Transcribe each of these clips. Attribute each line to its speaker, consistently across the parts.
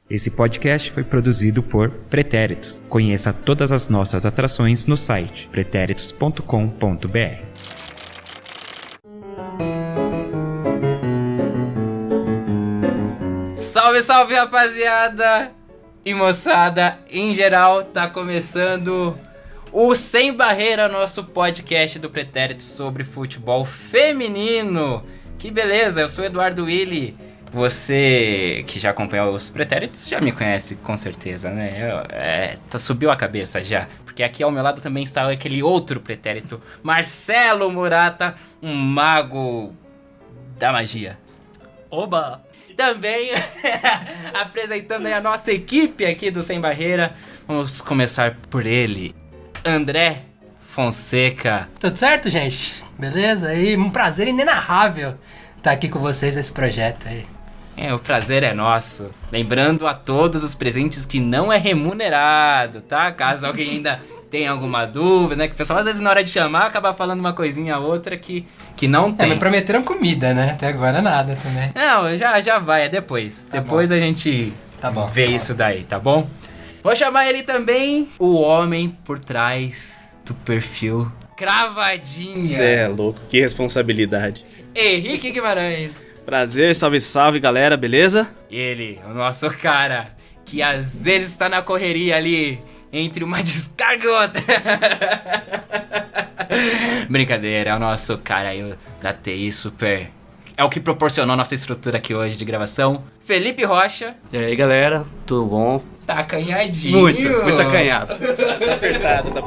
Speaker 1: Esse podcast foi produzido por Pretéritos. Conheça todas as nossas atrações no site pretéritos.com.br.
Speaker 2: Salve, salve, rapaziada e moçada em geral, tá começando o Sem Barreira, nosso podcast do Pretéritos sobre futebol feminino. Que beleza, eu sou o Eduardo Willi. Você que já acompanhou os Pretéritos já me conhece com certeza, né? Subiu a cabeça já, porque aqui ao meu lado também está aquele outro pretérito, Marcelo Murata, um mago da magia.
Speaker 3: Oba!
Speaker 2: Também apresentando aí a nossa equipe aqui do Sem Barreira. Vamos começar por ele, André Fonseca.
Speaker 3: Tudo certo, gente? Beleza? E um prazer inenarrável estar aqui com vocês nesse projeto aí.
Speaker 2: O prazer é nosso. Lembrando a todos os presentes que não é remunerado, tá? Caso alguém ainda tenha alguma dúvida, né? Que o pessoal às vezes na hora de chamar acaba falando uma coisinha ou outra que não tem.
Speaker 3: Me prometeram comida, né? Até agora nada também.
Speaker 2: Não, já vai, é depois.
Speaker 3: Tá
Speaker 2: depois
Speaker 3: bom.
Speaker 2: A gente vê
Speaker 3: Tá
Speaker 2: isso daí, tá bom? Vou chamar ele também, o homem por trás do perfil Cravadinha.
Speaker 4: Cê é louco, que responsabilidade.
Speaker 2: Henrique Guimarães.
Speaker 4: Prazer, salve, salve, galera, beleza?
Speaker 2: Ele, o nosso cara, que às vezes está na correria ali, entre uma descarga e outra. Brincadeira, é o nosso cara aí da TI super... É o que proporcionou a nossa estrutura aqui hoje de gravação. Felipe Rocha.
Speaker 4: E aí, galera, tudo bom?
Speaker 2: Tá acanhadinho.
Speaker 4: Muito acanhado. Tá apertado.
Speaker 2: Tá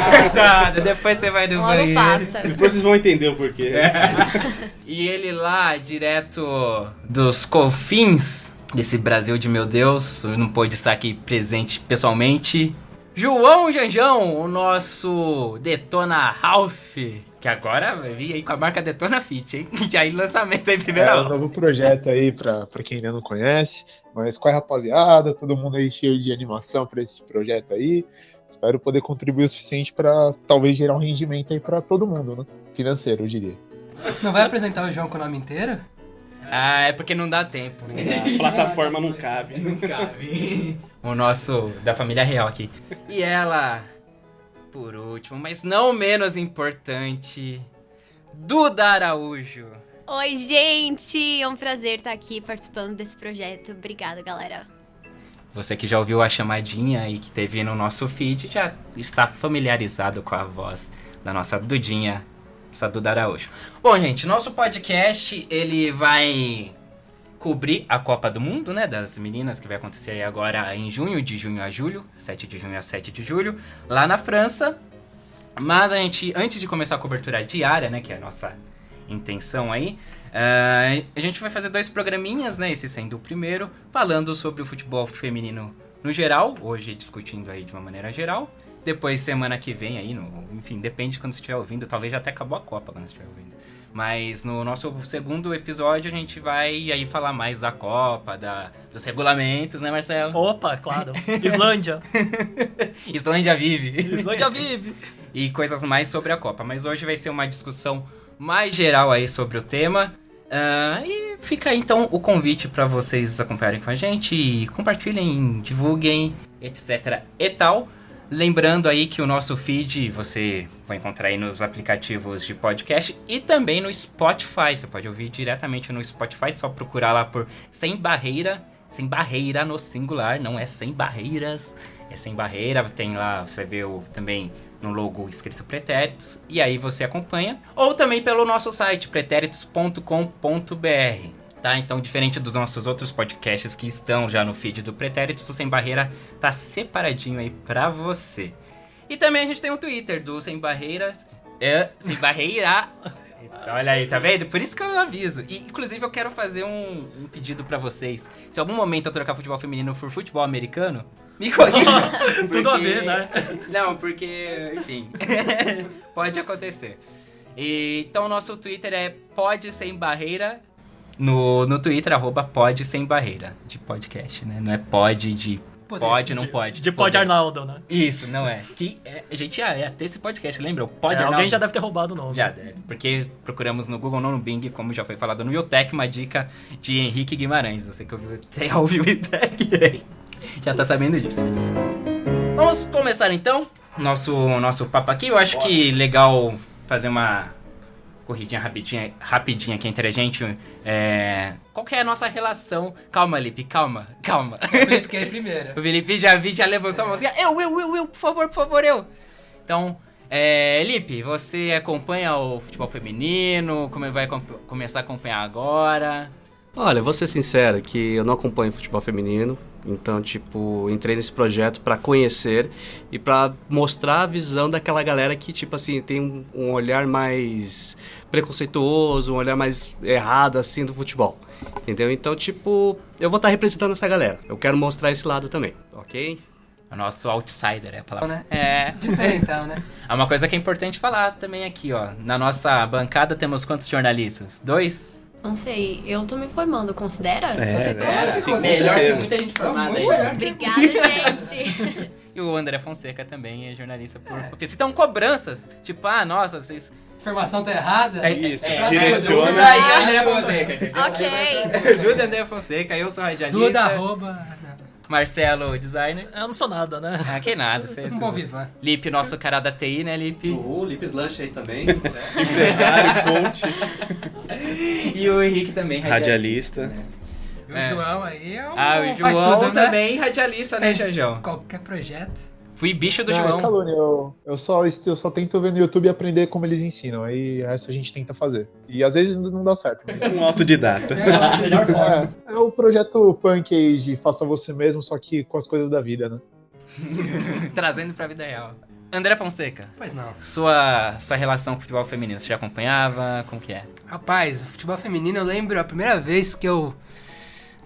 Speaker 2: apertado, depois você vai no
Speaker 5: Logo
Speaker 2: banheiro.
Speaker 5: passa.
Speaker 4: Depois vocês vão entender o porquê.
Speaker 2: E ele lá, direto dos confins desse Brasil de meu Deus, não pôde estar aqui presente pessoalmente. João Janjão, o nosso Detona Ralph, que agora vai vir aí com a marca Detona Fit, hein? Já em lançamento aí, primeiro.
Speaker 6: É um novo projeto aí pra quem ainda não conhece, mas qual é, rapaziada? Todo mundo aí cheio de animação pra esse projeto aí. Espero poder contribuir o suficiente pra talvez gerar um rendimento aí pra todo mundo, né? Financeiro, eu diria.
Speaker 3: Você não vai apresentar o João com o nome inteiro?
Speaker 2: É porque não dá tempo.
Speaker 4: A plataforma não cabe.
Speaker 2: Não cabe. O nosso, da família real aqui. E ela, por último, mas não menos importante, Duda Araújo.
Speaker 5: Oi, gente! É um prazer estar aqui participando desse projeto. Obrigada, galera.
Speaker 2: Você que já ouviu a chamadinha e que teve no nosso feed, já está familiarizado com a voz da nossa Dudinha, nossa Duda Araújo. Bom, gente, nosso podcast, ele vai cobrir a Copa do Mundo, né, das meninas, que vai acontecer aí agora em junho, de junho a julho, 7 de junho a 7 de julho, lá na França. Mas a gente, antes de começar a cobertura diária, né, que é a nossa intenção aí, a gente vai fazer 2 programinhas, né, esse sendo o primeiro, falando sobre o futebol feminino no geral, hoje discutindo aí de uma maneira geral. Depois, semana que vem aí, enfim, depende de quando você estiver ouvindo, talvez já até acabou a Copa quando você estiver ouvindo. Mas no nosso segundo episódio a gente vai aí falar mais da Copa, dos regulamentos, né, Marcelo?
Speaker 3: Opa, claro. Islândia.
Speaker 2: Islândia vive.
Speaker 3: Islândia vive.
Speaker 2: E coisas mais sobre a Copa. Mas hoje vai ser uma discussão mais geral aí sobre o tema. E fica aí então o convite para vocês acompanharem com a gente, e compartilhem, divulguem, etc e tal. Lembrando aí que o nosso feed você vai encontrar aí nos aplicativos de podcast e também no Spotify. Você pode ouvir diretamente no Spotify, só procurar lá por Sem Barreira. Sem Barreira no singular, não é Sem Barreiras, é Sem Barreira. Tem lá, você vai ver também no logo escrito Pretéritos, e aí você acompanha. Ou também pelo nosso site, pretéritos.com.br. Tá? Então, diferente dos nossos outros podcasts que estão já no feed do Pretéritos, o Sem Barreira tá separadinho aí pra você. E também a gente tem o Twitter do Sem Barreiras. Sem Barreira. Olha aí, tá vendo? Por isso que eu aviso. E, inclusive, eu quero fazer um pedido pra vocês. Se em algum momento eu trocar futebol feminino por futebol americano, me corrija.
Speaker 3: Tudo a ver, né?
Speaker 2: Não, porque, enfim, pode acontecer. Então, o nosso Twitter é Pod Sem Barreira. No Twitter, @pod sem barreira, de podcast, né? Não é pod de
Speaker 3: poder.
Speaker 2: Pode, não pode.
Speaker 7: De Pod Arnaldo, né?
Speaker 2: Isso, não é. A gente ia ter esse podcast, lembra? O Pod Arnaldo.
Speaker 7: Alguém já deve ter roubado o nome.
Speaker 2: Já deve, porque procuramos no Google, não no Bing, como já foi falado no Yotech, uma dica de Henrique Guimarães. Você que ouviu o Yotech já tá sabendo disso. Vamos começar então nosso papo aqui. Eu acho que legal fazer uma corridinha rapidinha aqui entre a gente. Qual que é a nossa relação? Calma, Lipe, calma.
Speaker 3: O Felipe quer ir primeiro.
Speaker 2: O Felipe já levantou a mãozinha. Eu, por favor, eu. Então, Lipe, você acompanha o futebol feminino? Como vai começar a acompanhar agora?
Speaker 4: Olha, vou ser sincero que eu não acompanho futebol feminino, então, tipo, entrei nesse projeto pra conhecer e pra mostrar a visão daquela galera que, tipo assim, tem um olhar mais preconceituoso, um olhar mais errado, assim, do futebol, entendeu? Então, tipo, eu vou estar representando essa galera, eu quero mostrar esse lado também, ok?
Speaker 2: O nosso outsider é a palavra.
Speaker 3: Né? Diferentão, né?
Speaker 2: É uma coisa que é importante falar também aqui, ó. Na nossa bancada temos quantos jornalistas? 2?
Speaker 5: Não sei, eu tô me formando, considera?
Speaker 4: Sim,
Speaker 2: Melhor que muita gente formada aí.
Speaker 5: Obrigada, gente.
Speaker 2: E o André Fonseca também é jornalista por ofício. Então, cobranças. Tipo, nossa, vocês...
Speaker 3: Informação tá errada.
Speaker 4: Isso,
Speaker 3: Duda
Speaker 4: direciona.
Speaker 2: Duda e André Fonseca, entendeu?
Speaker 5: Ok.
Speaker 2: Duda e André Fonseca, eu sou radialista.
Speaker 3: Duda, arroba...
Speaker 2: Marcelo, designer.
Speaker 7: Eu não sou nada, né?
Speaker 2: Que nada, você é
Speaker 3: Um
Speaker 2: tudo.
Speaker 3: bom vivan.
Speaker 2: Lipe, nosso cara da TI, né, Lipe?
Speaker 4: O Lipes Lanche aí também, empresário, coach.
Speaker 2: E o Henrique também,
Speaker 4: Radialista.
Speaker 2: né?
Speaker 3: E o João aí é
Speaker 2: O
Speaker 3: faz
Speaker 2: João
Speaker 3: tudo, né?
Speaker 2: também, radialista, né, Jajão?
Speaker 3: Qualquer projeto.
Speaker 2: Fui bicho do
Speaker 6: Não,
Speaker 2: João.
Speaker 6: calúnia, eu só tento ver no YouTube e aprender como eles ensinam. Aí o resto a gente tenta fazer. E às vezes não dá certo.
Speaker 4: Um autodidata.
Speaker 7: Melhor forma.
Speaker 6: É o projeto punk aí de faça você mesmo, só que com as coisas da vida, né?
Speaker 2: Trazendo pra vida real. André Fonseca,
Speaker 3: Pois não.
Speaker 2: sua relação com o futebol feminino, você já acompanhava? Como que é?
Speaker 3: Rapaz, o futebol feminino, eu lembro, a primeira vez que eu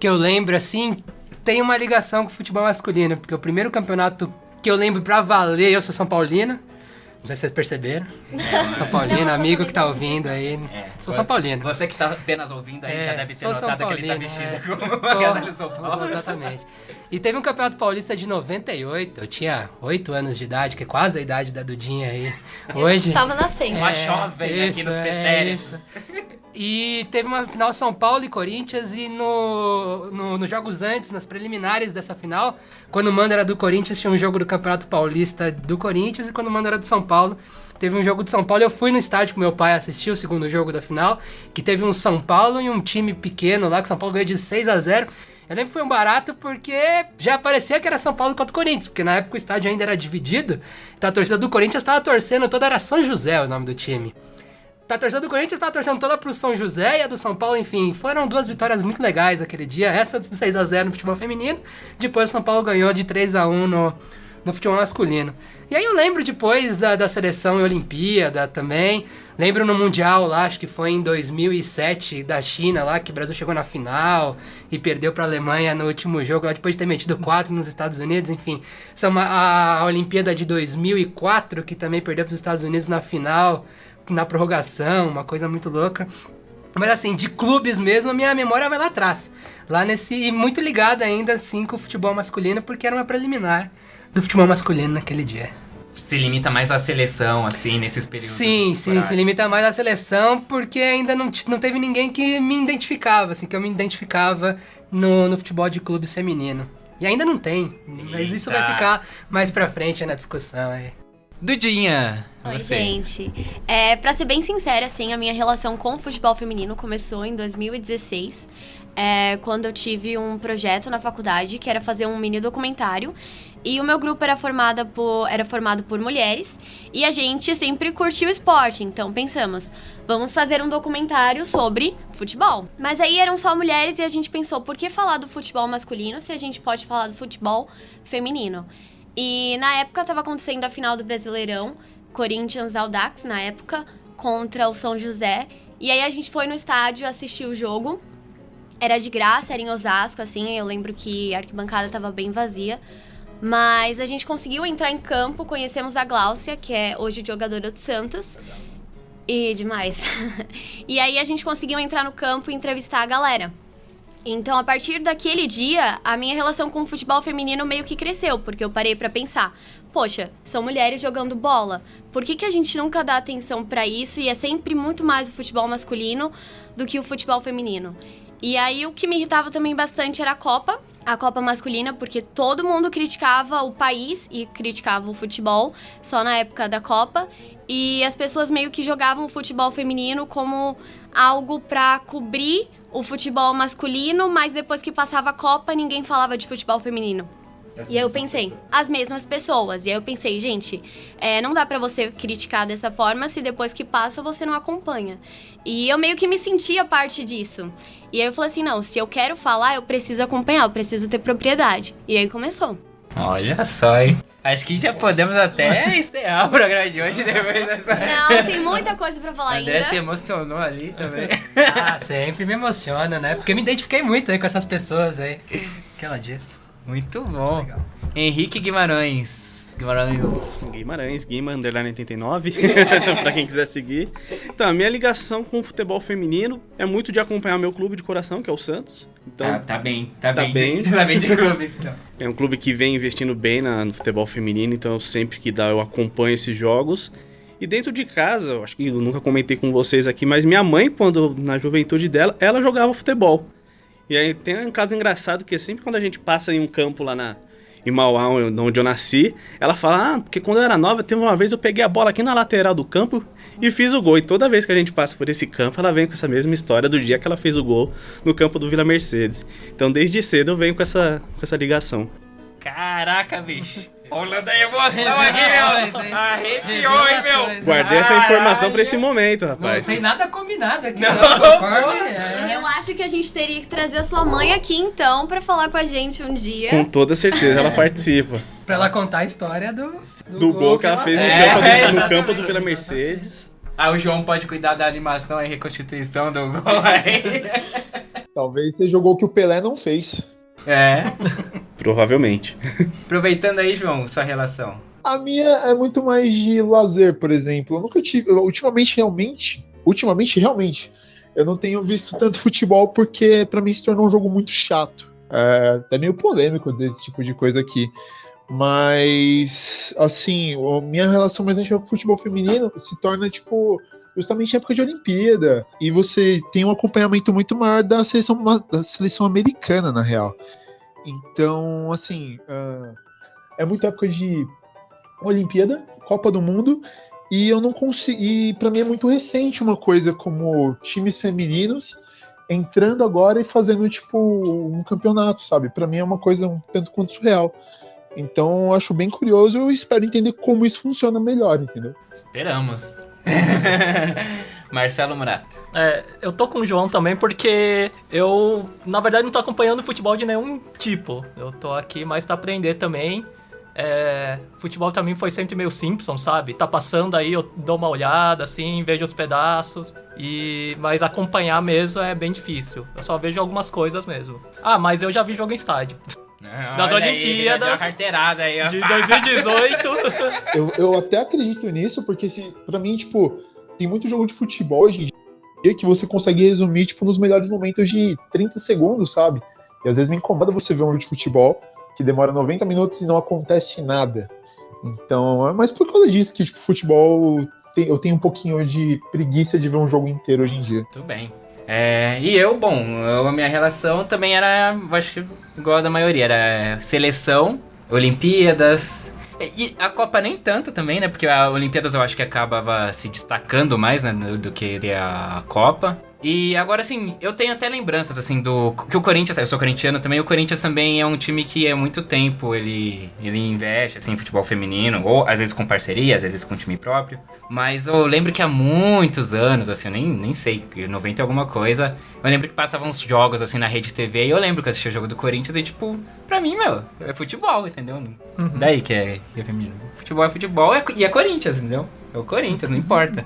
Speaker 3: lembro, assim, tem uma ligação com o futebol masculino, porque o primeiro campeonato que eu lembro pra valer, eu sou São Paulino, não sei se vocês perceberam, São Paulino,
Speaker 5: Não,
Speaker 3: amigo que tá
Speaker 5: São Paulino,
Speaker 3: ouvindo aí, sou São Paulino.
Speaker 2: Você que tá apenas ouvindo aí já deve ter
Speaker 3: sou São
Speaker 2: notado que ele tá
Speaker 3: Paulino,
Speaker 2: vestido com a casa de São Paulo.
Speaker 3: Exatamente. E teve um campeonato paulista de 98, eu tinha 8 anos de idade, que é quase a idade da Dudinha aí, hoje.
Speaker 5: Tava nascendo.
Speaker 2: Uma jovem aqui nos pretéritos.
Speaker 3: isso. E teve uma final São Paulo e Corinthians, e nos jogos antes, nas preliminares dessa final, quando o mando era do Corinthians, tinha um jogo do Campeonato Paulista do Corinthians, e quando o mando era do São Paulo, teve um jogo de São Paulo. Eu fui no estádio com meu pai assistir o segundo jogo da final, que teve um São Paulo e um time pequeno lá, que o São Paulo ganhou de 6-0. Eu lembro que foi um barato porque já parecia que era São Paulo contra o Corinthians, porque na época o estádio ainda era dividido, então a torcida do Corinthians estava torcendo toda, era São José o nome do time. A torcida do Corinthians estava torcendo toda pro São José e a do São Paulo, enfim, foram 2 vitórias muito legais aquele dia, essa do 6-0 no futebol feminino, depois o São Paulo ganhou de 3-1 no futebol masculino. E aí eu lembro depois da seleção e Olimpíada também, lembro no Mundial lá, acho que foi em 2007, da China lá, que o Brasil chegou na final e perdeu pra Alemanha no último jogo, lá depois de ter metido 4 nos Estados Unidos, enfim. A Olimpíada de 2004, que também perdeu pros Estados Unidos na final, na prorrogação, uma coisa muito louca. Mas assim, de clubes mesmo, a minha memória vai lá atrás. Lá e muito ligada ainda, assim, com o futebol masculino, porque era uma preliminar do futebol masculino naquele dia.
Speaker 2: Se limita mais à seleção, assim, nesses períodos.
Speaker 3: Sim, se limita mais à seleção, porque ainda não teve ninguém que me identificava, assim, que eu me identificava no futebol de clubes feminino. E ainda não tem, mas isso vai ficar mais pra frente na discussão aí.
Speaker 2: Dudinha,
Speaker 5: Oi,
Speaker 2: você.
Speaker 5: gente. Pra ser bem sincera, assim, a minha relação com o futebol feminino começou em 2016, quando eu tive um projeto na faculdade que era fazer um mini documentário. E o meu grupo era formado por mulheres e a gente sempre curtiu esporte. Então pensamos, vamos fazer um documentário sobre futebol. Mas aí eram só mulheres e a gente pensou, por que falar do futebol masculino se a gente pode falar do futebol feminino? E na época estava acontecendo a final do Brasileirão, Corinthians Audax, na época, contra o São José. E aí a gente foi no estádio assistir o jogo. Era de graça, era em Osasco, assim, eu lembro que a arquibancada estava bem vazia. Mas a gente conseguiu entrar em campo, conhecemos a Gláucia, que é hoje jogadora do Santos. E demais. E aí a gente conseguiu entrar no campo e entrevistar a galera. Então, a partir daquele dia, a minha relação com o futebol feminino meio que cresceu, porque eu parei pra pensar, poxa, são mulheres jogando bola, por que a gente nunca dá atenção pra isso e é sempre muito mais o futebol masculino do que o futebol feminino? E aí, o que me irritava também bastante era a Copa masculina, porque todo mundo criticava o país e criticava o futebol só na época da Copa, e as pessoas meio que jogavam o futebol feminino como algo pra cobrir o futebol masculino, mas depois que passava a Copa, ninguém falava de futebol feminino. E aí eu pensei, as mesmas pessoas. E aí eu pensei, gente, não dá pra você criticar dessa forma se depois que passa você não acompanha. E eu meio que me sentia parte disso. E aí eu falei assim, não, se eu quero falar, eu preciso acompanhar, eu preciso ter propriedade. E aí começou.
Speaker 2: Olha só, hein? Acho que já podemos até encerrar o programa de hoje depois dessa...
Speaker 5: Não, tem muita coisa pra falar
Speaker 2: André
Speaker 5: ainda.
Speaker 2: se emocionou ali também.
Speaker 3: Ah, sempre me emociona, né? Porque eu me identifiquei muito aí com essas pessoas aí. Que ela disse.
Speaker 2: Muito bom.
Speaker 3: Legal.
Speaker 2: Henrique Guimarães.
Speaker 4: Guima, underline 89, pra quem quiser seguir. Então, a minha ligação com o futebol feminino é muito de acompanhar meu clube de coração, que é o Santos. Então,
Speaker 2: Tá bem
Speaker 4: bem.
Speaker 2: Tá bem de clube. Então.
Speaker 4: é um clube que vem investindo bem no futebol feminino, então sempre que dá eu acompanho esses jogos. E dentro de casa, eu acho que eu nunca comentei com vocês aqui, mas minha mãe, quando na juventude dela, ela jogava futebol. E aí tem um caso engraçado que sempre quando a gente passa em um campo lá em Mauá, onde eu nasci, ela fala, porque quando eu era nova, teve uma vez eu peguei a bola aqui na lateral do campo e fiz o gol. E toda vez que a gente passa por esse campo, ela vem com essa mesma história do dia que ela fez o gol no campo do Vila Mercedes. Então desde cedo eu venho com essa ligação.
Speaker 2: Caraca, bicho. Olha da emoção aqui, meu. Arrepiou, hein, meu.
Speaker 4: Guardei essa informação pra esse momento, rapaz.
Speaker 3: Não tem nada combinado aqui.
Speaker 5: Eu acho que a gente teria que trazer a sua mãe aqui, então, pra falar com a gente um dia.
Speaker 4: Com toda certeza ela participa.
Speaker 3: Pra ela contar a história
Speaker 4: Do gol que ela fez no campo do Vila Mercedes.
Speaker 2: Ah, o João pode cuidar da animação e reconstituição do gol aí.
Speaker 6: Talvez você jogou o que o Pelé não fez.
Speaker 2: É.
Speaker 4: Provavelmente.
Speaker 2: Aproveitando aí, João, sua relação.
Speaker 6: A minha é muito mais de lazer, por exemplo. Eu nunca tive. Ultimamente, realmente, eu não tenho visto tanto futebol porque pra mim se tornou um jogo muito chato. É até meio polêmico dizer esse tipo de coisa aqui. Mas, assim, a minha relação mais antiga com o futebol feminino se torna, tipo, justamente em época de Olimpíada. E você tem um acompanhamento muito maior da seleção americana, na real. Então, assim, é muita época de Olimpíada, Copa do Mundo, e eu não consigo. E pra mim é muito recente uma coisa como times femininos entrando agora e fazendo, tipo, um campeonato, sabe? Pra mim é uma coisa um tanto quanto surreal. Então, eu acho bem curioso e espero entender como isso funciona melhor, entendeu?
Speaker 2: Esperamos. Marcelo Murata.
Speaker 7: Eu tô com o João também porque eu, na verdade, não tô acompanhando futebol de nenhum tipo. Eu tô aqui mais pra aprender também. Futebol também foi sempre meio Simpson, sabe? Tá passando aí, eu dou uma olhada, assim, vejo os pedaços. Mas acompanhar mesmo é bem difícil. Eu só vejo algumas coisas mesmo. Ah, mas eu já vi jogo em estádio. Das Olimpíadas
Speaker 2: carteirada aí, ó.
Speaker 7: de 2018.
Speaker 6: Eu até acredito nisso, porque pra mim, tipo, tem muito jogo de futebol hoje em dia que você consegue resumir, tipo, nos melhores momentos de 30 segundos, sabe? E às vezes me incomoda você ver um jogo de futebol que demora 90 minutos e não acontece nada. Então, é mais por causa disso que, tipo, futebol, eu tenho um pouquinho de preguiça de ver um jogo inteiro hoje em dia.
Speaker 2: Tudo bem. E a minha relação também era, acho que igual a da maioria, era seleção, Olimpíadas, e a Copa nem tanto também, né, porque a Olimpíadas eu acho que acabava se destacando mais, né, do que a Copa. E agora, assim, eu tenho até lembranças, assim, que o Corinthians, eu sou corintiano também, o Corinthians também é um time que há muito tempo ele investe, assim, em futebol feminino, ou às vezes com parceria, às vezes com time próprio, mas eu lembro que há muitos anos, assim, eu nem sei, 90 e alguma coisa, eu lembro que passavam uns jogos, assim, na Rede TV, e eu lembro que eu assistia o jogo do Corinthians e, tipo, pra mim, é futebol, entendeu? Uhum. Daí que é feminino. Futebol é futebol e é Corinthians, entendeu? É o Corinthians, não importa.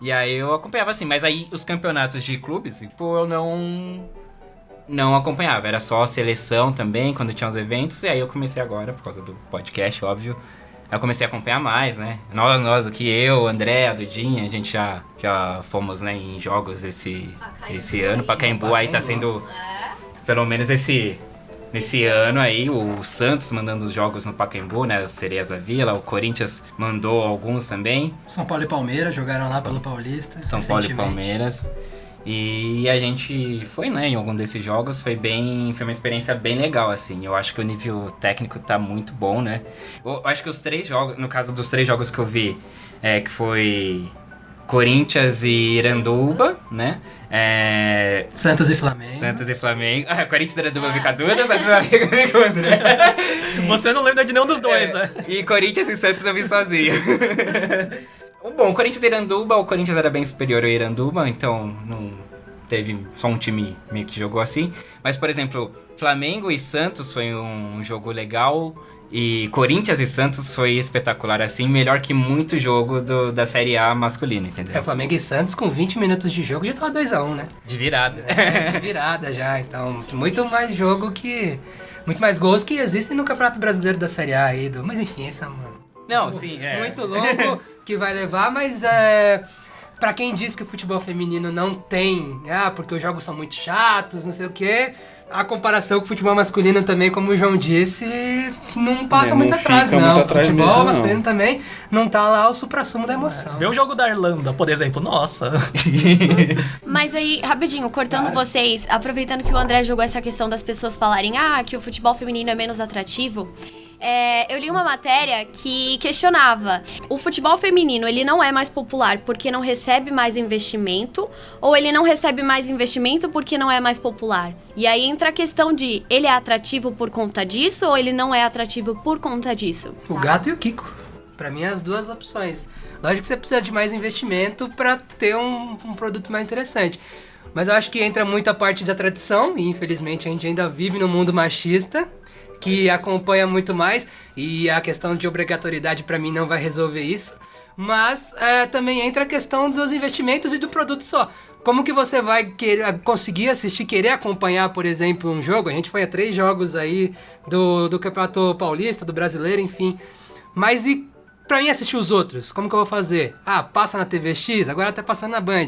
Speaker 2: E aí eu acompanhava assim, mas aí os campeonatos de clubes, tipo, eu não acompanhava. Era só a seleção também, quando tinha os eventos. E aí eu comecei agora, por causa do podcast, óbvio. Eu comecei a acompanhar mais, né? Nós aqui, eu, André, a Dudinha, a gente já fomos, né, em jogos esse ano. Pacaembu aí tá sendo... pelo menos nesse ano aí, o Santos mandando os jogos no Pacaembu, né? As Sereias da Vila, o Corinthians mandou alguns também.
Speaker 3: São Paulo e Palmeiras jogaram lá pelo Paulista.
Speaker 2: São Paulo e Palmeiras. E a gente foi, né, em algum desses jogos, foi uma experiência bem legal, assim. Eu acho que o nível técnico tá muito bom, né? Eu acho que os 3 jogos, no caso dos 3 jogos que eu vi, que foi Corinthians e Iranduba, né?
Speaker 3: Santos e Flamengo.
Speaker 2: Corinthians e Iranduba fica Duda, Santos e Flamengo fica o André.
Speaker 7: Você não lembra de nenhum dos dois, né?
Speaker 2: E Corinthians e Santos eu vi sozinho. Bom, o Corinthians e Iranduba, o Corinthians era bem superior ao Iranduba, então não teve só um time meio que jogou assim. Mas, por exemplo, Flamengo e Santos foi um jogo legal, e Corinthians e Santos foi espetacular, assim, melhor que muito jogo da Série A masculina, entendeu?
Speaker 3: Flamengo e Santos com 20 minutos de jogo já tava 2-1, né?
Speaker 2: De virada.
Speaker 3: De virada já, então muito mais jogo muito mais gols que existem no Campeonato Brasileiro da Série A aí, mas enfim, esse é
Speaker 2: Não, sim,
Speaker 3: muito longo que vai levar, mas pra quem diz que o futebol feminino não tem, porque os jogos são muito chatos, não sei o quê, a comparação com o futebol masculino também, como o João disse, não passa muito atrás, não. O futebol masculino também não tá lá o suprassumo da emoção.
Speaker 7: Vê o jogo da Irlanda, por exemplo, nossa.
Speaker 5: Mas aí, rapidinho, cortando vocês, aproveitando que o André jogou essa questão das pessoas falarem que o futebol feminino é menos atrativo, eu li uma matéria que questionava: o futebol feminino, ele não é mais popular porque não recebe mais investimento, ou ele não recebe mais investimento porque não é mais popular? E aí entra a questão de, ele é atrativo por conta disso, ou ele não é atrativo por conta disso?
Speaker 3: O gato e o Kiko. Pra mim, as duas opções. Lógico que você precisa de mais investimento pra ter um produto mais interessante. Mas eu acho que entra muito a parte da tradição, e infelizmente a gente ainda vive num mundo machista, que acompanha muito mais, e a questão de obrigatoriedade pra mim não vai resolver isso, mas também entra a questão dos investimentos e do produto só. Como que você vai conseguir assistir, querer acompanhar, por exemplo, um jogo? A gente foi a 3 jogos aí do Campeonato Paulista, do Brasileiro, enfim, mas e pra mim assistir os outros, como que eu vou fazer? Passa na TV X, agora tá passando na Band.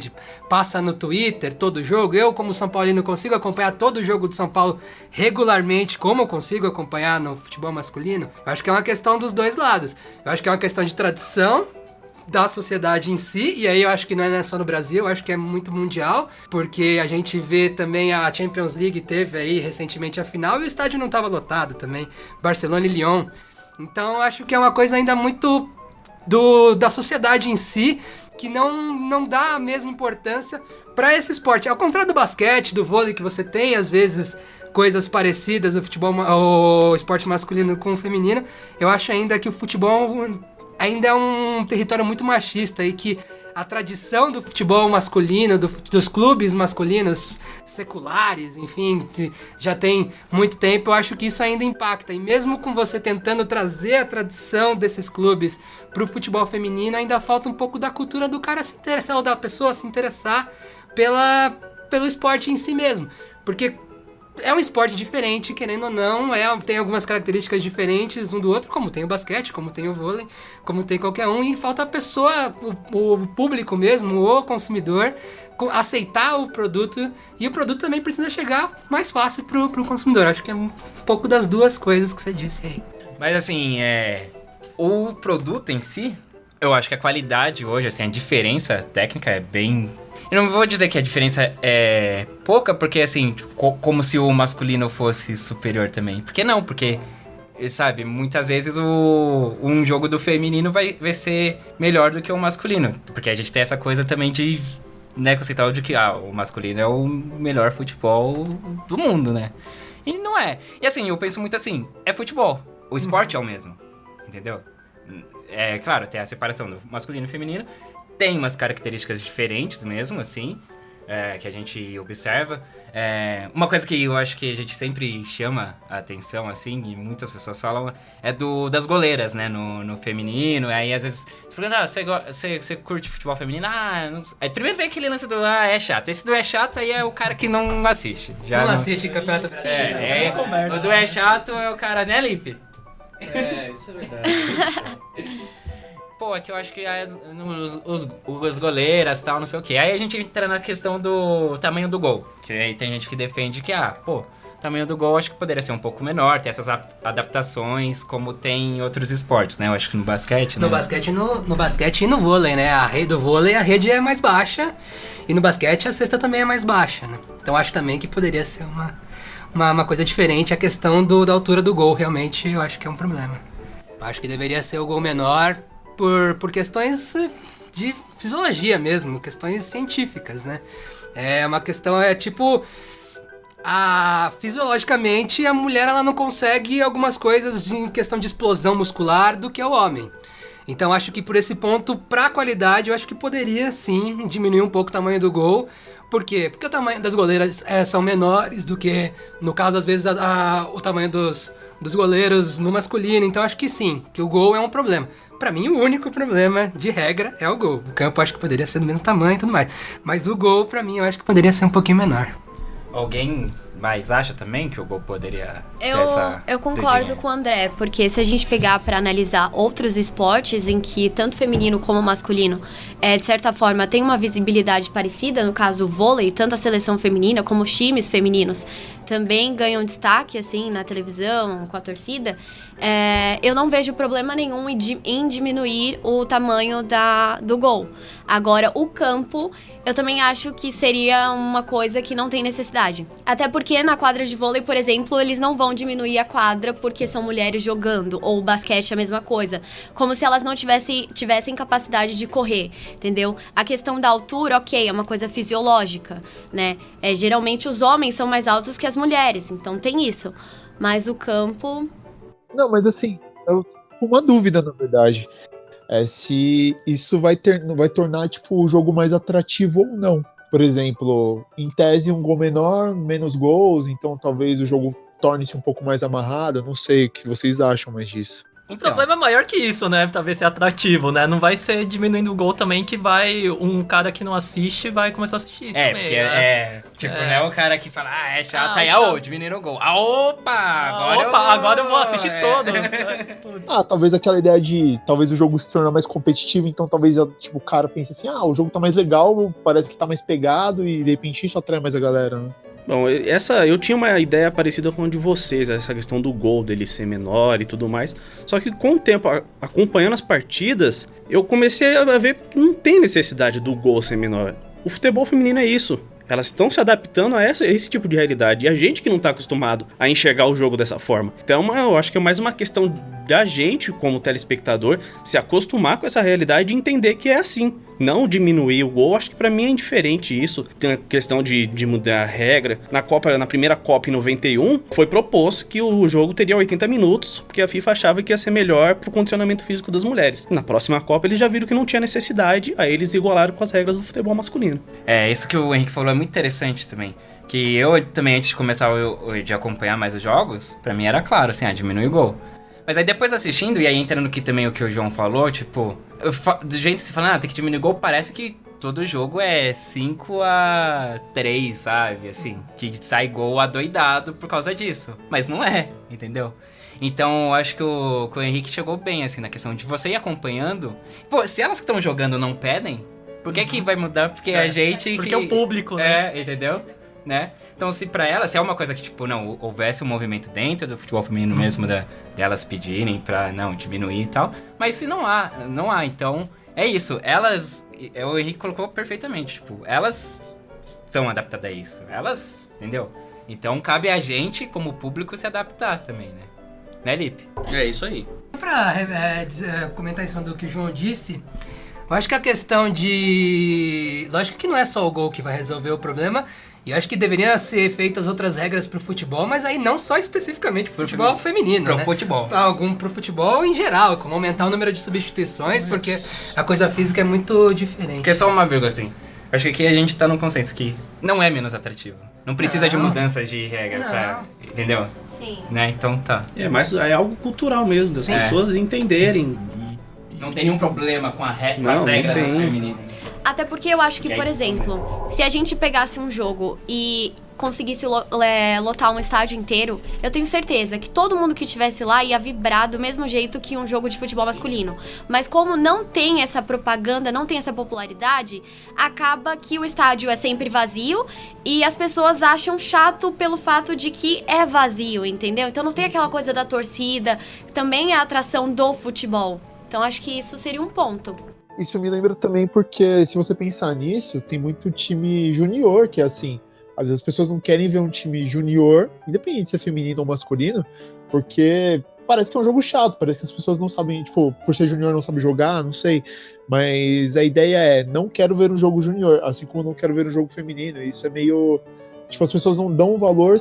Speaker 3: Passa no Twitter, todo jogo. Eu, como São Paulino, consigo acompanhar todo jogo do São Paulo regularmente, como eu consigo acompanhar no futebol masculino. Eu acho que é uma questão dos dois lados. Eu acho que é uma questão de tradição da sociedade em si, e aí eu acho que não é só no Brasil, eu acho que é muito mundial, porque a gente vê também a Champions League, teve aí recentemente a final, e o estádio não estava lotado também, Barcelona e Lyon. Então eu acho que é uma coisa ainda muito da sociedade em si, que não dá a mesma importância para esse esporte. Ao contrário do basquete, do vôlei, que você tem às vezes coisas parecidas no futebol, o esporte masculino com o feminino, eu acho ainda que o futebol ainda é um território muito machista, e que a tradição do futebol masculino, dos clubes masculinos seculares, enfim, já tem muito tempo. Eu acho que isso ainda impacta. E mesmo com você tentando trazer a tradição desses clubes pro futebol feminino, ainda falta um pouco da cultura do cara se interessar, ou da pessoa se interessar pelo esporte em si mesmo. Porque é um esporte diferente, querendo ou não, tem algumas características diferentes um do outro, como tem o basquete, como tem o vôlei, como tem qualquer um, e falta a pessoa, o público mesmo, o consumidor, aceitar o produto, e o produto também precisa chegar mais fácil pro consumidor. Acho que é um pouco das duas coisas que você disse aí.
Speaker 2: Mas assim, o produto em si, eu acho que a qualidade hoje, assim, a diferença técnica é bem... Eu não vou dizer que a diferença é pouca, porque assim, como se o masculino fosse superior também. Porque não, porque, sabe, muitas vezes um jogo do feminino vai ser melhor do que o masculino. Porque a gente tem essa coisa também de, né, conceitual de que o masculino é o melhor futebol do mundo, né? E não é. E assim, eu penso muito assim, é futebol. O esporte é o mesmo, entendeu? É claro, tem a separação do masculino e feminino. Tem umas características diferentes mesmo, assim, que a gente observa. Uma coisa que eu acho que a gente sempre chama a atenção, assim, e muitas pessoas falam, é das goleiras, né, no feminino. Aí, às vezes, você pergunta, você curte futebol feminino? Não... Aí, primeiro vem aquele lance do, é chato. Esse do é chato aí é o cara que não assiste.
Speaker 3: Não assiste Campeonato Brasileiro.
Speaker 2: O do é chato é o cara, né, Lipe?
Speaker 4: Isso é verdade.
Speaker 2: Pô, é que eu acho que os goleiras e tal, não sei o que. Aí a gente entra na questão do tamanho do gol. Que aí tem gente que defende que, tamanho do gol acho que poderia ser um pouco menor, ter essas adaptações como tem em outros esportes, né? Eu acho que no basquete, né?
Speaker 3: No basquete e no vôlei, né? A rede do vôlei, a rede é mais baixa, e no basquete a cesta também é mais baixa, né? Então acho também que poderia ser uma coisa diferente. A questão da altura do gol, realmente, eu acho que é um problema. Eu acho que deveria ser o gol menor por questões de fisiologia mesmo, questões científicas, né? É uma questão, tipo... fisiologicamente, a mulher ela não consegue algumas coisas em questão de explosão muscular do que o homem. Então acho que por esse ponto, pra qualidade, eu acho que poderia sim diminuir um pouco o tamanho do gol. Por quê? Porque o tamanho das goleiras são menores do que, no caso, às vezes, o tamanho dos goleiros no masculino. Então acho que sim, que o gol é um problema. Pra mim, o único problema de regra é o gol. O campo acho que poderia ser do mesmo tamanho e tudo mais. Mas o gol, pra mim, eu acho que poderia ser um pouquinho menor.
Speaker 2: Alguém mais acha também que o gol poderia ter essa...
Speaker 5: Eu concordo com o André, porque se a gente pegar para analisar outros esportes em que tanto feminino como masculino, de certa forma, tem uma visibilidade parecida, no caso o vôlei, tanto a seleção feminina como os times femininos também ganham destaque, assim, na televisão, com a torcida, eu não vejo problema nenhum em diminuir o tamanho do gol. Agora, o campo, eu também acho que seria uma coisa que não tem necessidade. Até porque na quadra de vôlei, por exemplo, eles não vão diminuir a quadra porque são mulheres jogando, ou o basquete é a mesma coisa. Como se elas não tivessem capacidade de correr, entendeu? A questão da altura, ok, é uma coisa fisiológica, né? Geralmente os homens são mais altos que as mulheres, então tem isso. Mas o campo...
Speaker 6: Não, mas assim, uma dúvida, na verdade. Se isso vai tornar tipo, o jogo mais atrativo ou não. Por exemplo, em tese um gol menor, menos gols, então talvez o jogo torne-se um pouco mais amarrado. Não sei o que vocês acham mais disso.
Speaker 7: O problema é maior que isso, né? Talvez ser atrativo, né? Não vai ser diminuindo o gol também que um cara que não assiste vai começar a assistir também,
Speaker 2: porque
Speaker 7: né?
Speaker 2: né? O cara que fala, é chato, aí, diminuindo o gol.
Speaker 7: Agora eu vou assistir todos.
Speaker 6: Talvez aquela ideia de, talvez o jogo se tornar mais competitivo, então talvez, tipo, o cara pense assim, o jogo tá mais legal, parece que tá mais pegado e de repente isso atrai mais a galera, né?
Speaker 8: Bom, eu tinha uma ideia parecida com a de vocês, essa questão do gol dele ser menor e tudo mais. Só que com o tempo, acompanhando as partidas, eu comecei a ver que não tem necessidade do gol ser menor. O futebol feminino é isso. Elas estão se adaptando a esse tipo de realidade. E a gente que não está acostumado a enxergar o jogo dessa forma. Então eu acho que é mais uma questão da gente, como telespectador, se acostumar com essa realidade e entender que é assim. Não diminuir o gol, acho que pra mim é indiferente isso. Tem a questão de mudar a regra. Na primeira Copa em 91, foi proposto que o jogo teria 80 minutos, porque a FIFA achava que ia ser melhor pro condicionamento físico das mulheres. Na próxima Copa eles já viram que não tinha necessidade, aí eles igualaram com as regras do futebol masculino.
Speaker 2: Isso que o Henrique falou é muito interessante também. Que eu também, antes de começar de acompanhar mais os jogos, pra mim era claro, assim, diminui o gol. Mas aí depois assistindo, e aí entrando aqui também o que o João falou, tipo, do jeito que você fala, tem que diminuir o gol, parece que todo jogo é 5-3, sabe? Assim, que sai gol adoidado por causa disso. Mas não é, entendeu? Então, eu acho que o Henrique chegou bem, assim, na questão de você ir acompanhando. Pô, se elas que estão jogando não pedem, por que vai mudar? Porque a gente...
Speaker 7: Porque é o público, né?
Speaker 2: Entendeu? Né? Então, se pra elas, se é uma coisa que, tipo, não, houvesse um movimento dentro do futebol feminino mesmo, delas pedirem pra, não, diminuir e tal, mas se não há, então, é isso, elas, o Henrique colocou perfeitamente, tipo, elas estão adaptadas a isso, entendeu? Então, cabe a gente, como público, se adaptar também, né? Né, Lipe?
Speaker 4: É isso aí.
Speaker 3: Pra comentar em cima do que o João disse, eu acho que a questão de... Lógico que não é só o gol que vai resolver o problema, e eu acho que deveriam ser feitas outras regras pro futebol, mas aí não só especificamente pro futebol feminino,
Speaker 2: pro
Speaker 3: né?
Speaker 2: futebol.
Speaker 3: Pro futebol em geral, como aumentar o número de substituições, porque a coisa física é muito diferente.
Speaker 2: Porque só uma vírgula, assim, acho que aqui a gente tá num consenso que não é menos atrativo. Não precisa de mudanças de regra pra... Entendeu?
Speaker 5: Sim.
Speaker 2: Né? Então tá.
Speaker 8: Mas é algo cultural mesmo, das pessoas entenderem.
Speaker 2: Não tem nenhum problema com as regras do feminino.
Speaker 5: Até porque eu acho que, por exemplo, se a gente pegasse um jogo e conseguisse lotar um estádio inteiro, eu tenho certeza que todo mundo que estivesse lá ia vibrar do mesmo jeito que um jogo de futebol masculino. Mas como não tem essa propaganda, não tem essa popularidade, acaba que o estádio é sempre vazio e as pessoas acham chato pelo fato de que é vazio, entendeu? Então não tem aquela coisa da torcida, que também é a atração do futebol. Então acho que isso seria um ponto.
Speaker 6: Isso me lembra também porque, se você pensar nisso, tem muito time junior que é assim. Às vezes as pessoas não querem ver um time junior, independente se é feminino ou masculino, porque parece que é um jogo chato, parece que as pessoas não sabem, tipo, por ser junior não sabe jogar, não sei. Mas a ideia é, não quero ver um jogo junior, assim como não quero ver um jogo feminino. Isso é meio... Tipo, as pessoas não dão valor,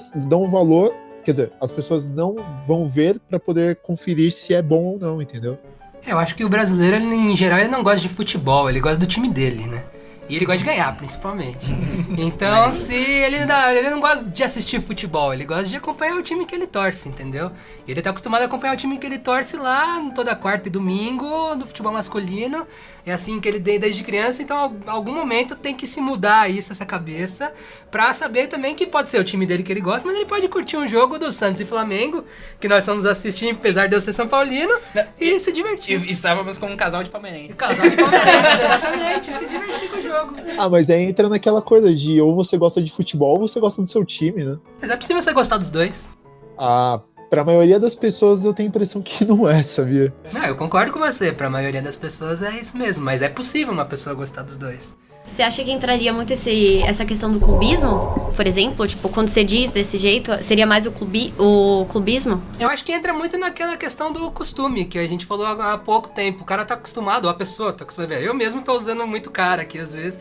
Speaker 6: quer dizer, as pessoas não vão ver pra poder conferir se é bom ou não, entendeu?
Speaker 3: Eu acho que o brasileiro, em geral, ele não gosta de futebol, ele gosta do time dele, né? E ele gosta de ganhar, principalmente. Então, se ele não gosta de assistir futebol, ele gosta de acompanhar o time que ele torce, entendeu? E ele tá acostumado a acompanhar o time que ele torce lá toda quarta e domingo, do futebol masculino. É assim que ele tem desde criança, então em algum momento tem que se mudar isso, essa cabeça, pra saber também que pode ser o time dele que ele gosta, mas ele pode curtir um jogo do Santos e Flamengo, que nós fomos assistir, apesar de eu ser São Paulino, e se divertir.
Speaker 2: E estávamos com um casal de palmeirenses.
Speaker 3: Casal de palmeirenses, exatamente, se divertir com o jogo.
Speaker 6: Ah, mas aí entra naquela coisa de ou você gosta de futebol ou você gosta do seu time, né?
Speaker 3: Mas é possível você gostar dos dois.
Speaker 6: Ah, pra maioria das pessoas eu tenho a impressão que não é, sabia?
Speaker 3: Não, eu concordo com você, pra maioria das pessoas é isso mesmo, mas é possível uma pessoa gostar dos dois.
Speaker 5: Você acha que entraria muito essa questão do clubismo, por exemplo? Tipo, quando você diz desse jeito, seria mais o clubismo?
Speaker 3: Eu acho que entra muito naquela questão do costume, que a gente falou há pouco tempo. O cara tá acostumado, ou a pessoa tá acostumada. Eu mesmo tô usando muito cara aqui às vezes.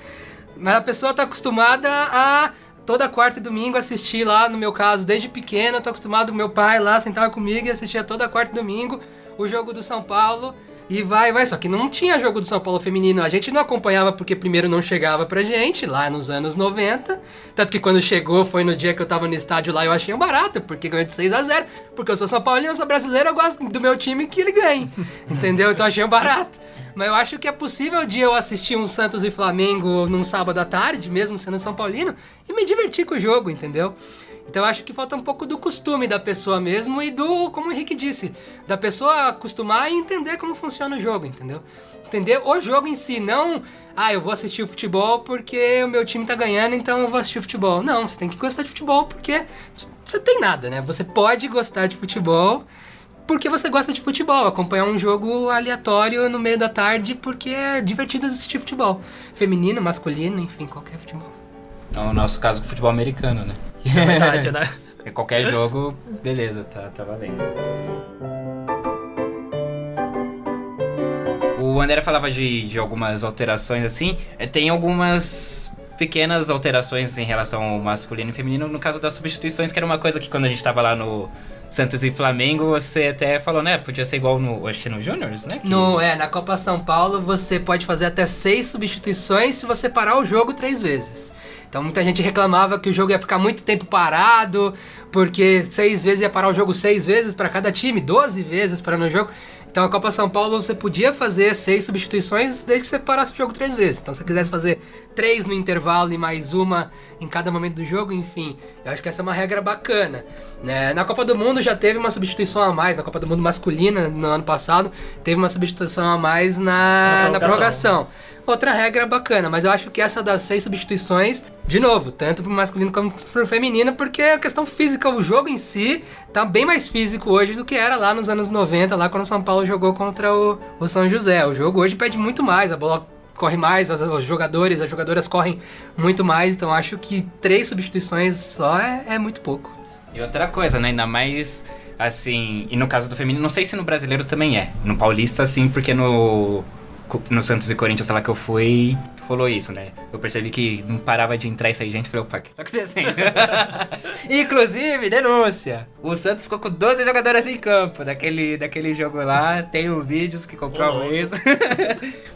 Speaker 3: Mas a pessoa tá acostumada a toda quarta e domingo assistir lá, no meu caso, desde pequeno, eu tô acostumado, meu pai lá sentava comigo e assistia toda quarta e domingo o jogo do São Paulo. E vai, só que não tinha jogo do São Paulo feminino, a gente não acompanhava porque primeiro não chegava pra gente, lá nos anos 90, tanto que quando chegou foi no dia que eu tava no estádio lá, eu achei um barato, porque ganhou de 6-0, porque eu sou São Paulino, eu sou brasileiro, eu gosto do meu time que ele ganhe, entendeu? Então eu achei um barato. Mas eu acho que é possível de eu assistir um Santos e Flamengo num sábado à tarde, mesmo sendo São Paulino, e me divertir com o jogo, entendeu? Então eu acho que falta um pouco do costume da pessoa mesmo e do, como o Henrique disse, da pessoa acostumar e entender como funciona o jogo, entendeu? Entender o jogo em si, não, eu vou assistir o futebol porque o meu time tá ganhando, então eu vou assistir o futebol. Não, você tem que gostar de futebol porque você tem nada, né? Você pode gostar de futebol porque você gosta de futebol, acompanhar um jogo aleatório no meio da tarde porque é divertido assistir futebol. Feminino, masculino, enfim, qualquer futebol.
Speaker 2: No nosso caso, futebol americano, né?
Speaker 7: É verdade, né?
Speaker 2: Qualquer jogo, beleza, tá valendo. O André falava de algumas alterações assim, tem algumas pequenas alterações em relação ao masculino e feminino, no caso das substituições, que era uma coisa que quando a gente tava lá no Santos e Flamengo, você até falou, né, podia ser igual acho que no Juniors, né?
Speaker 3: Na Copa São Paulo você pode fazer até 6 substituições se você parar o jogo 3 vezes. Então muita gente reclamava que o jogo ia ficar muito tempo parado, porque 6 vezes ia parar o jogo 6 vezes para cada time, 12 vezes parando o jogo. Então a Copa São Paulo você podia fazer 6 substituições desde que você parasse o jogo 3 vezes. Então se você quisesse fazer 3 no intervalo e mais uma em cada momento do jogo, enfim, eu acho que essa é uma regra bacana. Na Copa do Mundo já teve uma substituição a mais, na Copa do Mundo masculina no ano passado, teve uma substituição a mais na prorrogação. Outra regra bacana, mas eu acho que essa das 6 substituições, de novo, tanto pro masculino como pro feminino, porque a questão física, o jogo em si, tá bem mais físico hoje do que era lá nos anos 90, lá quando o São Paulo jogou contra o São José. O jogo hoje pede muito mais, a bola corre mais, os jogadores, as jogadoras correm muito mais, então acho que 3 substituições só é muito pouco.
Speaker 2: E outra coisa, né, ainda mais, assim, e no caso do feminino, não sei se no brasileiro também é, no paulista sim, porque no Santos e Corinthians, sei lá, que eu fui, rolou isso, né? Eu percebi que não parava de entrar e sair gente, falei, opa, o que tá acontecendo? Inclusive, denúncia, o Santos ficou com 12 jogadoras em campo, daquele jogo lá, tenho vídeos que comprovam isso,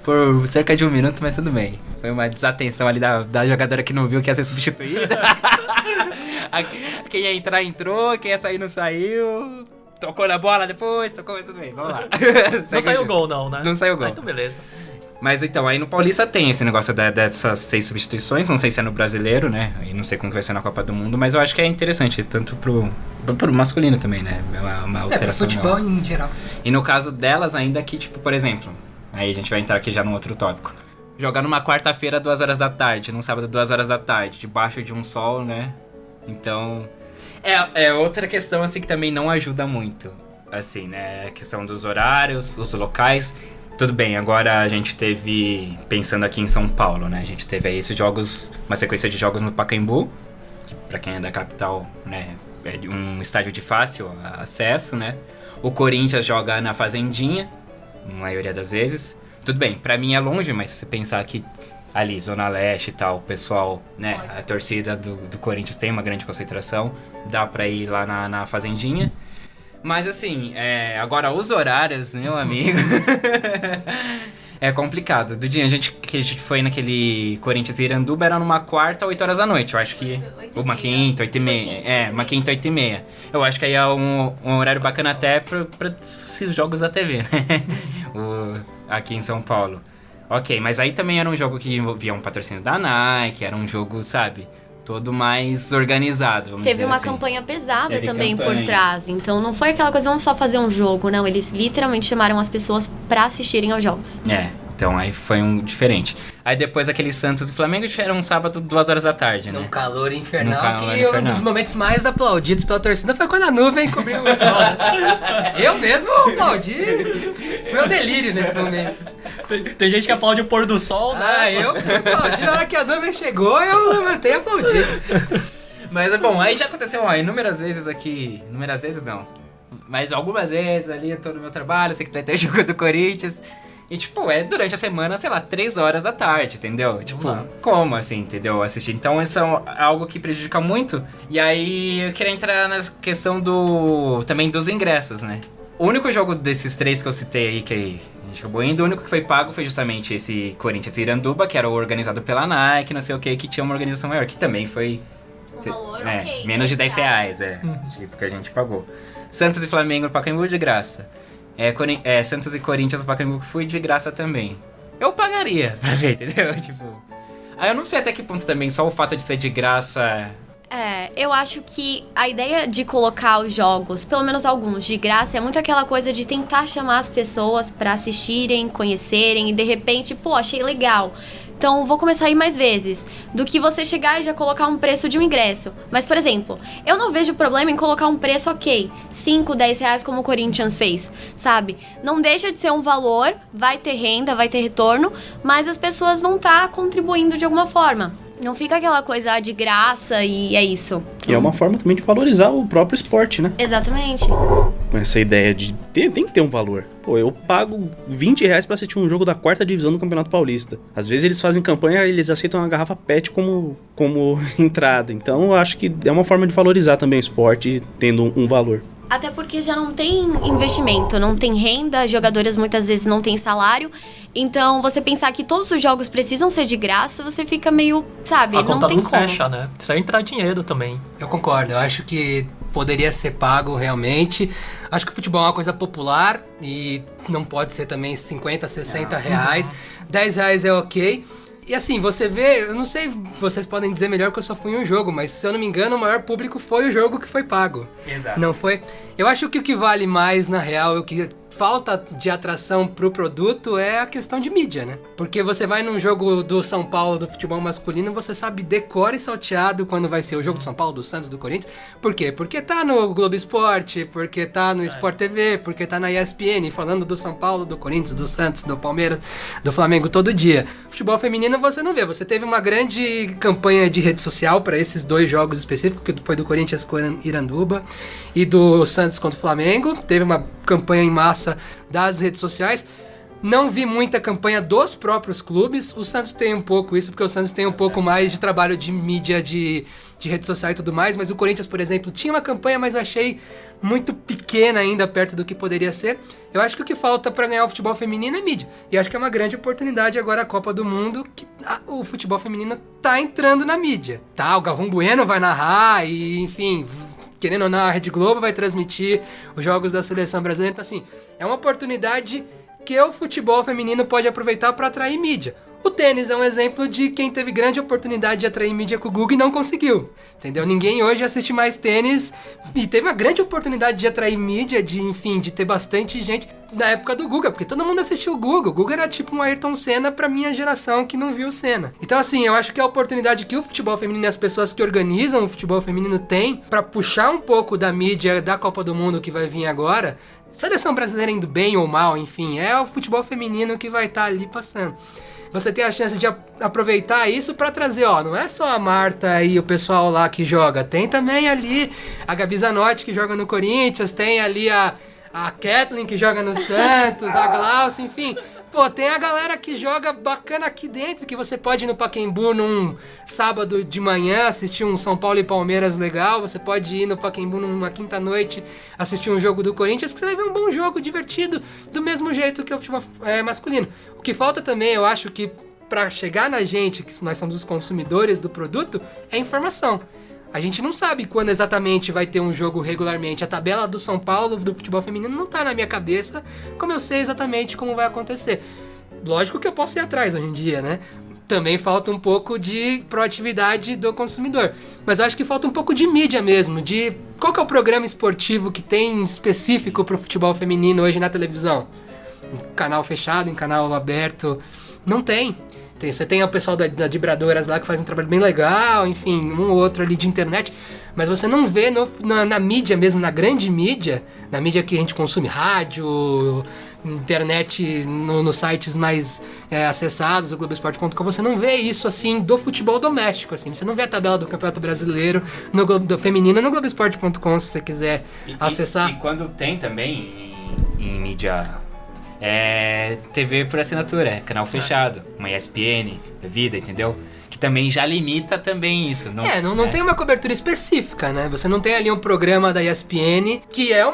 Speaker 2: por cerca de 1 minuto, mas tudo bem. Foi uma desatenção ali da jogadora que não viu que ia ser substituída. Quem ia entrar, entrou, quem ia sair, não saiu... Tocou na bola depois, tudo bem, vamos lá.
Speaker 7: Não saiu o gol não, né?
Speaker 2: Não saiu o gol.
Speaker 7: Então beleza.
Speaker 2: Mas então, aí no Paulista tem esse negócio dessas 6 substituições, não sei se é no brasileiro, né? E não sei como que vai ser na Copa do Mundo, mas eu acho que é interessante, tanto pro masculino também, né? Uma alteração.
Speaker 3: Pro futebol em geral.
Speaker 2: E no caso delas, ainda que, tipo, por exemplo, aí a gente vai entrar aqui já num outro tópico. Jogar numa quarta-feira, 2 horas da tarde, num sábado, 2 horas da tarde, debaixo de um sol, né? Então, é outra questão, assim, que também não ajuda muito, assim, né? A questão dos horários, os locais. Tudo bem, agora a gente teve, pensando aqui em São Paulo, né? A gente teve aí esses jogos, uma sequência de jogos no Pacaembu, que pra quem é da capital, né, é um estádio de fácil acesso, né? O Corinthians joga na Fazendinha, na maioria das vezes. Tudo bem, pra mim é longe, mas se você pensar que ali, Zona Leste e tal, o pessoal, né, a torcida do Corinthians tem uma grande concentração, dá pra ir lá na Fazendinha. Mas assim, agora os horários, meu amigo, é complicado. Do dia que a gente foi naquele Corinthians e Iranduba era numa quarta, 8 horas da noite. Eu acho que uma quinta, 8h30. Uma quinta, 8h30. Eu acho que aí é um horário bacana até pra os jogos da TV, né? Aqui em São Paulo. Ok, mas aí também era um jogo que envolvia um patrocínio da Nike, era um jogo, sabe, todo mais organizado, vamos dizer assim.
Speaker 5: Teve uma campanha pesada
Speaker 2: Teve
Speaker 5: também
Speaker 2: campanha.
Speaker 5: por trás. Então não foi aquela coisa, vamos só fazer um jogo. Não, eles literalmente chamaram as pessoas pra assistirem aos jogos.
Speaker 2: Então aí foi um diferente. Aí depois aquele Santos e Flamengo era um sábado, 2 horas da tarde, né?
Speaker 3: Num calor infernal,
Speaker 2: Num calor
Speaker 3: que
Speaker 2: infernal.
Speaker 3: um dos momentos mais aplaudidos pela torcida foi quando a nuvem cobriu o sol. Eu mesmo aplaudi. Foi um delírio nesse momento.
Speaker 7: Tem gente que aplaude o pôr do sol, né?
Speaker 3: Eu aplaudi na hora que a nuvem chegou, eu levantei e aplaudi.
Speaker 2: Mas, bom, aí já aconteceu inúmeras vezes aqui... Inúmeras vezes, não. Mas algumas vezes ali, eu tô no meu trabalho, sei que vai ter jogo do Corinthians... E, tipo, durante a semana, sei lá, 3 horas da tarde, entendeu? Tipo, como assim, entendeu? Assistir. Então, isso é algo que prejudica muito. E aí, eu queria entrar na questão também dos ingressos, né? O único jogo desses 3 que eu citei aí, que a gente acabou indo, o único que foi pago foi justamente esse Corinthians e Iranduba, que era organizado pela Nike, não sei o que tinha uma organização maior, que também foi...
Speaker 5: Um valor, ok,
Speaker 2: menos de 10 reais, tipo, que a gente pagou. Santos e Flamengo no Pacaembu de graça. Santos e Corinthians no Pacaembu fui de graça também. Eu pagaria pra ver, entendeu? Tipo... Aí eu não sei até que ponto também só o fato de ser de graça...
Speaker 5: Eu acho que a ideia de colocar os jogos, pelo menos alguns, de graça, é muito aquela coisa de tentar chamar as pessoas pra assistirem, conhecerem e de repente, pô, achei legal. Então, vou começar a ir mais vezes. Do que você chegar e já colocar um preço de um ingresso. Mas, por exemplo, eu não vejo problema em colocar um preço ok. 5, 10 reais como o Corinthians fez, sabe? Não deixa de ser um valor, vai ter renda, vai ter retorno, mas as pessoas vão estar contribuindo de alguma forma. Não fica aquela coisa de graça e é isso.
Speaker 8: E é uma forma também de valorizar o próprio esporte, né?
Speaker 5: Exatamente.
Speaker 8: Com essa ideia de... Tem que ter um valor. Pô, eu pago 20 reais pra assistir um jogo da 4ª divisão do Campeonato Paulista. Às vezes eles fazem campanha, eles aceitam uma garrafa PET como entrada. Então eu acho que é uma forma de valorizar também o esporte, tendo um valor.
Speaker 5: Até porque já não tem investimento, não tem renda, jogadores muitas vezes não têm salário. Então, você pensar que todos os jogos precisam ser de graça, você fica meio, sabe,
Speaker 7: A
Speaker 5: não
Speaker 7: conta
Speaker 5: tem
Speaker 7: não
Speaker 5: como.
Speaker 7: fecha, né? Precisa entrar dinheiro também.
Speaker 3: Eu concordo, eu acho que poderia ser pago realmente. Acho que o futebol é uma coisa popular e não pode ser também 50, 60 reais. 10 reais é ok. E assim, você vê, eu não sei, vocês podem dizer melhor que eu só fui em um jogo, mas se eu não me engano, o maior público foi o jogo que foi pago.
Speaker 2: Exato.
Speaker 3: Não foi? Eu acho que o que vale mais, na real, o que falta de atração pro produto é a questão de mídia, né? Porque você vai num jogo do São Paulo, do futebol masculino, você sabe decor e salteado quando vai ser o jogo do São Paulo, do Santos, do Corinthians. Por quê? Porque tá no Globo Esporte, porque tá no Sport TV, porque tá na ESPN, falando do São Paulo, do Corinthians, do Santos, do Palmeiras, do Flamengo todo dia. Futebol feminino você não vê. Você teve uma grande campanha de rede social para esses 2 jogos específicos, que foi do Corinthians com Iranduba e do Santos contra o Flamengo. Teve uma campanha em massa das redes sociais. Não vi muita campanha dos próprios clubes. O Santos tem um pouco isso, porque o Santos tem um pouco mais de trabalho de mídia, de rede social e tudo mais, mas o Corinthians, por exemplo, tinha uma campanha, mas achei muito pequena ainda perto do que poderia ser. Eu acho que o que falta para ganhar o futebol feminino é mídia. E acho que é uma grande oportunidade agora a Copa do Mundo, que o futebol feminino tá entrando na mídia. Tá, o Galvão Bueno vai narrar e, enfim... Querendo ou não, a Rede Globo vai transmitir os jogos da seleção brasileira. Então, assim, é uma oportunidade que o futebol feminino pode aproveitar para atrair mídia. O tênis é um exemplo de quem teve grande oportunidade de atrair mídia com o Guga e não conseguiu, entendeu? Ninguém hoje assiste mais tênis e teve uma grande oportunidade de atrair mídia, de ter bastante gente na época do Guga, porque todo mundo assistiu o Guga. O Guga era tipo um Ayrton Senna pra minha geração que não viu o Senna. Então assim, eu acho que é a oportunidade que o futebol feminino e as pessoas que organizam o futebol feminino têm pra puxar um pouco da mídia da Copa do Mundo que vai vir agora. Seleção brasileira indo bem ou mal, enfim, é o futebol feminino que vai estar ali passando. Você tem a chance de aproveitar isso pra trazer, não é só a Marta e o pessoal lá que joga, tem também ali a Gabi Zanotti que joga no Corinthians, tem ali a Kathleen que joga no Santos, a Glaucia, enfim. Pô, tem a galera que joga bacana aqui dentro, que você pode ir no Pacaembu num sábado de manhã, assistir um São Paulo e Palmeiras legal, você pode ir no Pacaembu numa quinta-noite, assistir um jogo do Corinthians, que você vai ver um bom jogo, divertido, do mesmo jeito que o futebol masculino. O que falta também, eu acho que pra chegar na gente, que nós somos os consumidores do produto, é informação. A gente não sabe quando exatamente vai ter um jogo regularmente. A tabela do São Paulo, do futebol feminino, não tá na minha cabeça, como eu sei exatamente como vai acontecer. Lógico que eu posso ir atrás hoje em dia, né? Também falta um pouco de proatividade do consumidor. Mas eu acho que falta um pouco de mídia mesmo, de qual que é o programa esportivo que tem específico pro futebol feminino hoje na televisão? Em canal fechado, em canal aberto? Não tem. Você tem o pessoal da Vibradoras lá que faz um trabalho bem legal, enfim, um ou outro ali de internet, mas você não vê na mídia mesmo, na grande mídia, na mídia que a gente consome, rádio, internet, nos sites mais acessados, o Globoesporte.com, você não vê isso assim do futebol doméstico, assim, você não vê a tabela do Campeonato Brasileiro do feminino no Globoesporte.com, se você quiser acessar.
Speaker 2: E quando tem também em mídia... TV por assinatura, canal fechado, uma ESPN da vida, entendeu? Que também já limita também isso.
Speaker 3: Não tem uma cobertura específica, né? Você não tem ali um programa da ESPN, que é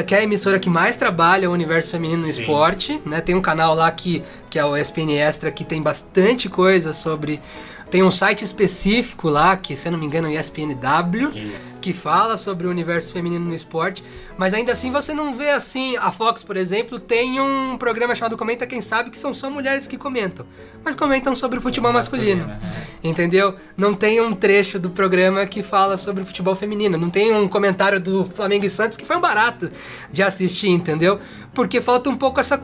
Speaker 3: que é a emissora que mais trabalha o universo feminino no esporte, né? Tem um canal lá que é o ESPN Extra, que tem bastante coisa sobre... Tem um site específico lá, que se eu não me engano é o ESPNW, que fala sobre o universo feminino no esporte, mas ainda assim você não vê assim, a Fox, por exemplo, tem um programa chamado Comenta Quem Sabe, que são só mulheres que comentam, mas comentam sobre o futebol masculino, entendeu? Não tem um trecho do programa que fala sobre o futebol feminino, não tem um comentário do Flamengo e Santos, que foi um barato de assistir, entendeu? Porque falta um pouco essa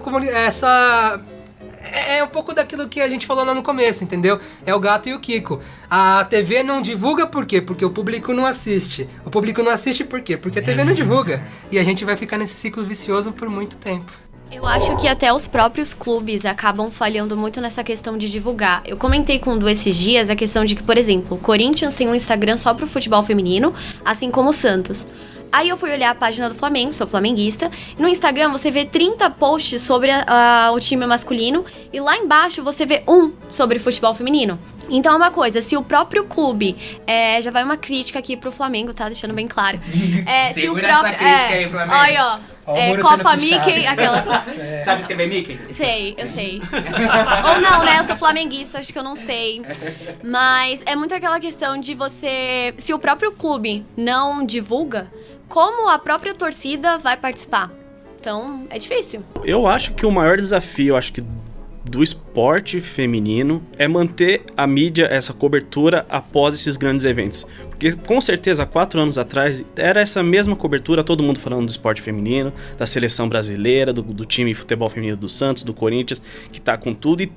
Speaker 3: é um pouco daquilo que a gente falou lá no começo, entendeu? É o gato e o Kiko. A TV não divulga por quê? Porque o público não assiste. O público não assiste por quê? Porque a TV não divulga. E a gente vai ficar nesse ciclo vicioso por muito tempo.
Speaker 5: Eu acho que até os próprios clubes acabam falhando muito nessa questão de divulgar. Eu comentei com o Du esses dias a questão de que, por exemplo, o Corinthians tem um Instagram só pro futebol feminino, assim como o Santos. Aí eu fui olhar a página do Flamengo, sou flamenguista, e no Instagram você vê 30 posts sobre o time masculino, e lá embaixo você vê um sobre futebol feminino. Então é uma coisa, se o próprio clube, já vai uma crítica aqui pro Flamengo, tá? Deixando bem claro. Se o próprio,
Speaker 2: essa crítica aí, Flamengo.
Speaker 5: Olha, Copa Mickey, aquelas...
Speaker 2: Sabe escrever Mickey?
Speaker 5: Sei, eu sei. Ou não, né? Eu sou flamenguista, acho que eu não sei. Mas é muito aquela questão de você... Se o próprio clube não divulga, como a própria torcida vai participar? Então, é difícil.
Speaker 8: Eu acho que o maior desafio, do esporte feminino é manter a mídia, essa cobertura após esses grandes eventos. Porque com certeza há 4 anos atrás era essa mesma cobertura, todo mundo falando do esporte feminino, da seleção brasileira, do time de futebol feminino do Santos, do Corinthians, que tá com tudo. E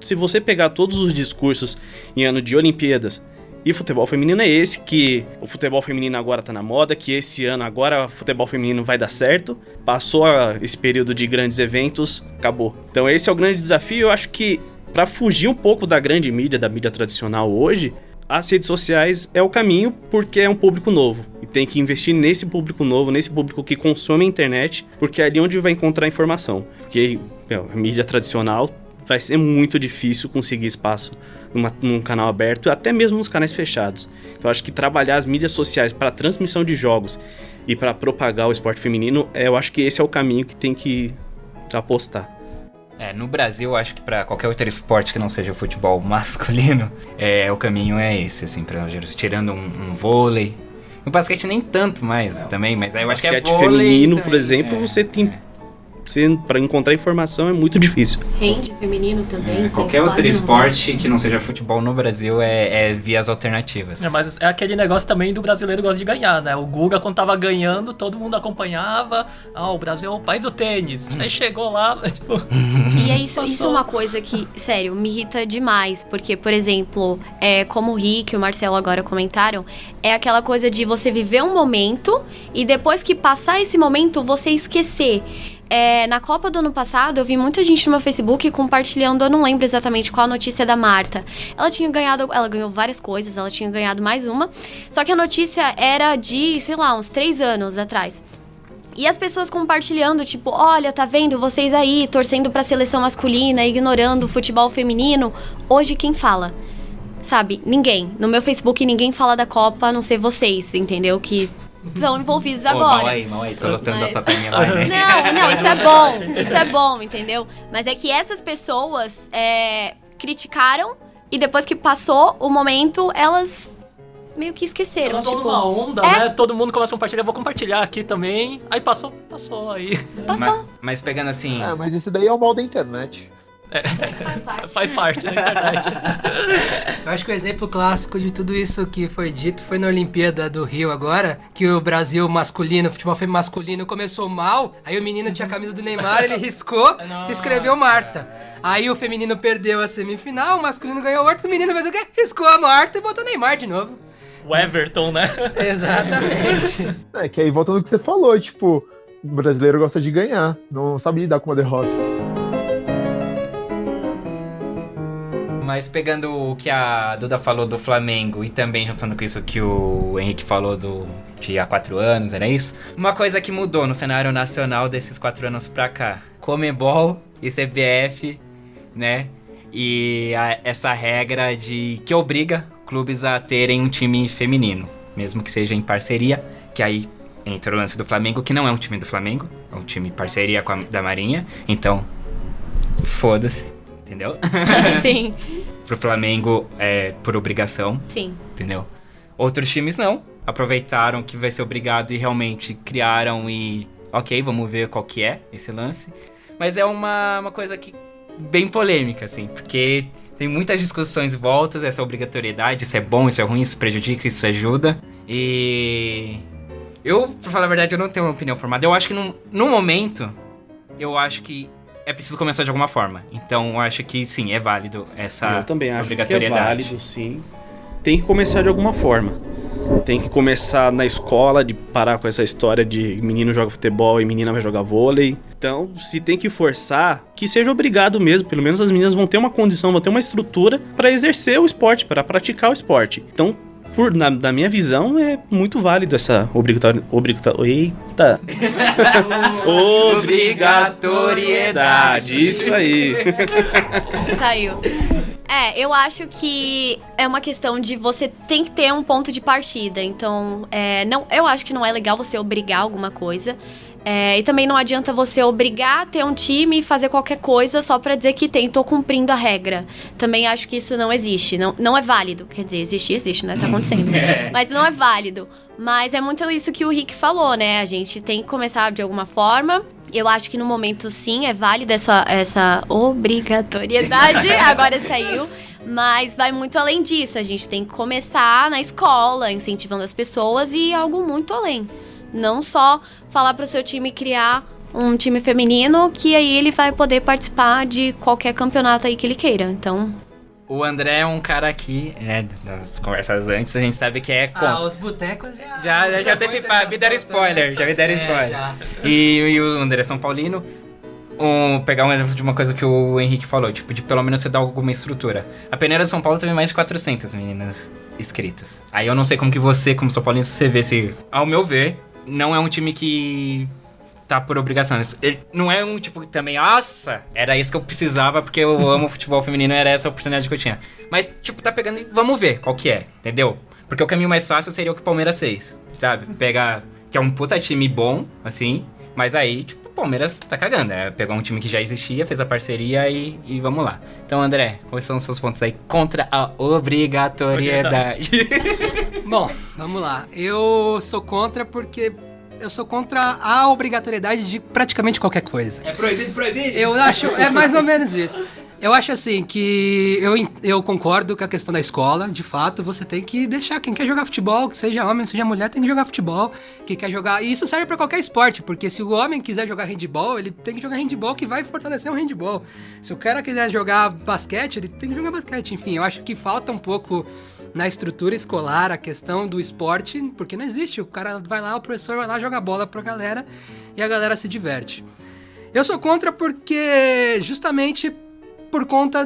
Speaker 8: se você pegar todos os discursos em ano de Olimpíadas, e futebol feminino é esse, que o futebol feminino agora tá na moda, que esse ano agora o futebol feminino vai dar certo. Passou esse período de grandes eventos, acabou. Então esse é o grande desafio. Eu acho que para fugir um pouco da grande mídia, da mídia tradicional hoje, as redes sociais é o caminho, porque é um público novo. E tem que investir nesse público novo, nesse público que consome a internet, porque é ali onde vai encontrar informação. Porque a mídia tradicional vai ser muito difícil conseguir espaço num canal aberto, até mesmo nos canais fechados. Então acho que trabalhar as mídias sociais para transmissão de jogos e para propagar o esporte feminino, eu acho que esse é o caminho que tem que apostar.
Speaker 2: No Brasil, eu acho que para qualquer outro esporte que não seja o futebol masculino, o caminho é esse, assim, tirando um vôlei. No basquete nem tanto mais também, mas aí eu acho que é vôlei
Speaker 8: feminino,
Speaker 2: também,
Speaker 8: por exemplo, você tem Pra encontrar informação é muito difícil.
Speaker 5: Hand feminino também.
Speaker 2: Qualquer outro esporte que não seja futebol no Brasil é vias alternativas.
Speaker 7: Mas é aquele negócio também do brasileiro gosta de ganhar, né? O Guga, quando tava ganhando, todo mundo acompanhava. O Brasil é o país do tênis. Aí chegou lá, tipo...
Speaker 5: E é isso é uma coisa que, sério, me irrita demais. Porque, por exemplo, como o Rick e o Marcelo agora comentaram, é aquela coisa de você viver um momento e depois que passar esse momento, você esquecer. Na Copa do ano passado, eu vi muita gente no meu Facebook compartilhando, eu não lembro exatamente qual a notícia da Marta. Ela ganhou várias coisas, ela tinha ganhado mais uma, só que a notícia era de, sei lá, uns 3 anos atrás. E as pessoas compartilhando, tipo, olha, tá vendo vocês aí torcendo pra seleção masculina, ignorando o futebol feminino. Hoje quem fala? Sabe, ninguém. No meu Facebook ninguém fala da Copa, a não ser vocês, entendeu? Que estão envolvidos agora.
Speaker 2: Mal aí, tô lutando da sua timeline.
Speaker 5: Não, isso é bom, entendeu? Mas é que essas pessoas criticaram e depois que passou o momento, elas meio que esqueceram.
Speaker 7: Elas vão numa onda, né? Todo mundo começa a compartilhar, vou compartilhar aqui também. Aí passou aí.
Speaker 5: Passou.
Speaker 2: Mas pegando assim...
Speaker 6: mas esse daí é o mal da internet.
Speaker 7: Faz parte da internet.
Speaker 3: Eu acho que o exemplo clássico de tudo isso que foi dito foi na Olimpíada do Rio agora, que o Brasil masculino, futebol masculino começou mal, aí o menino tinha a camisa do Neymar, ele riscou e escreveu Marta. Aí o feminino perdeu a semifinal, o masculino ganhou outro, o menino fez o quê? Riscou a Marta e botou Neymar de novo.
Speaker 7: O Everton, né?
Speaker 3: Exatamente.
Speaker 6: Que aí volta no que você falou, tipo, o brasileiro gosta de ganhar, não sabe lidar com uma derrota.
Speaker 2: Mas pegando o que a Duda falou do Flamengo e também juntando com isso que o Henrique falou de há 4 anos, era isso? Uma coisa que mudou no cenário nacional desses 4 anos pra cá. Conmebol e CBF, né? E essa regra que obriga clubes a terem um time feminino, mesmo que seja em parceria, que aí entra o lance do Flamengo, que não é um time do Flamengo, é um time parceria da Marinha, então foda-se. Entendeu?
Speaker 5: Sim.
Speaker 2: Pro Flamengo é por obrigação.
Speaker 5: Sim.
Speaker 2: Entendeu? Outros times não. Aproveitaram que vai ser obrigado e realmente criaram e... Ok, vamos ver qual que é esse lance. Mas é uma coisa que bem polêmica, assim. Porque tem muitas discussões e voltas. Essa obrigatoriedade, isso é bom, isso é ruim, isso prejudica, isso ajuda. E... Eu, pra falar a verdade, eu não tenho uma opinião formada. Eu acho que no momento, eu acho que é preciso começar de alguma forma. Então, eu acho que sim, é válido essa obrigatoriedade.
Speaker 8: Eu também acho que é válido, sim. Tem que começar de alguma forma. Tem que começar na escola, de parar com essa história de menino joga futebol e menina vai jogar vôlei. Então, se tem que forçar, que seja obrigado mesmo. Pelo menos as meninas vão ter uma condição, vão ter uma estrutura para exercer o esporte, para praticar o esporte. Então, na minha visão, é muito válido essa Eita! Obrigatoriedade, isso aí.
Speaker 5: Saiu. Eu acho que é uma questão de você tem que ter um ponto de partida. Então, eu acho que não é legal você obrigar alguma coisa. E também não adianta você obrigar a ter um time e fazer qualquer coisa só pra dizer que tô cumprindo a regra. Também acho que isso não existe, não é válido. Quer dizer, existe, né? Tá acontecendo. Mas não é válido. Mas é muito isso que o Rick falou, né? A gente tem que começar de alguma forma. Eu acho que no momento, sim, é válida essa obrigatoriedade. Agora saiu. Mas vai muito além disso. A gente tem que começar na escola, incentivando as pessoas e algo muito além. Não só falar pro seu time criar um time feminino, que aí ele vai poder participar de qualquer campeonato aí que ele queira. Então...
Speaker 2: O André é um cara aqui, né, nas conversas antes, a gente sabe que é contra.
Speaker 3: Os botecos
Speaker 2: já anteciparam, me deram spoiler, já me deram spoiler.
Speaker 3: Já.
Speaker 2: E o André é São Paulino, pegar um exemplo de uma coisa que o Henrique falou, tipo, de pelo menos você dar alguma estrutura. A peneira de São Paulo teve mais de 400 meninas inscritas. Aí eu não sei como que você, como São Paulino, você vê se, ao meu ver, não é um time que tá por obrigação. Ele não é um tipo também, nossa, era isso que eu precisava porque eu amo futebol feminino, era essa a oportunidade que eu tinha. Mas, tipo, tá pegando e vamos ver qual que é, entendeu? Porque o caminho mais fácil seria o que o Palmeiras fez, sabe? Pegar, que é um puta time bom, assim, mas aí, tipo, o Palmeiras tá cagando, né? Pegou um time que já existia, fez a parceria e vamos lá. Então, André, quais são os seus pontos aí contra a obrigatoriedade?
Speaker 3: Bom, vamos lá. Eu sou contra porque eu sou contra a obrigatoriedade de praticamente qualquer coisa.
Speaker 2: É proibido proibir?
Speaker 3: Eu acho, é mais ou menos isso. Eu acho assim que eu concordo com a questão da escola, de fato, você tem que deixar quem quer jogar futebol, que seja homem, seja mulher, tem que jogar futebol, quem quer jogar, e isso serve pra qualquer esporte, porque se o homem quiser jogar handball, ele tem que jogar handball que vai fortalecer o handball. Se o cara quiser jogar basquete, ele tem que jogar basquete, enfim, eu acho que falta um pouco na estrutura escolar a questão do esporte, porque não existe, o cara vai lá, o professor vai lá, joga bola pra galera, e a galera se diverte. Eu sou contra porque justamente por conta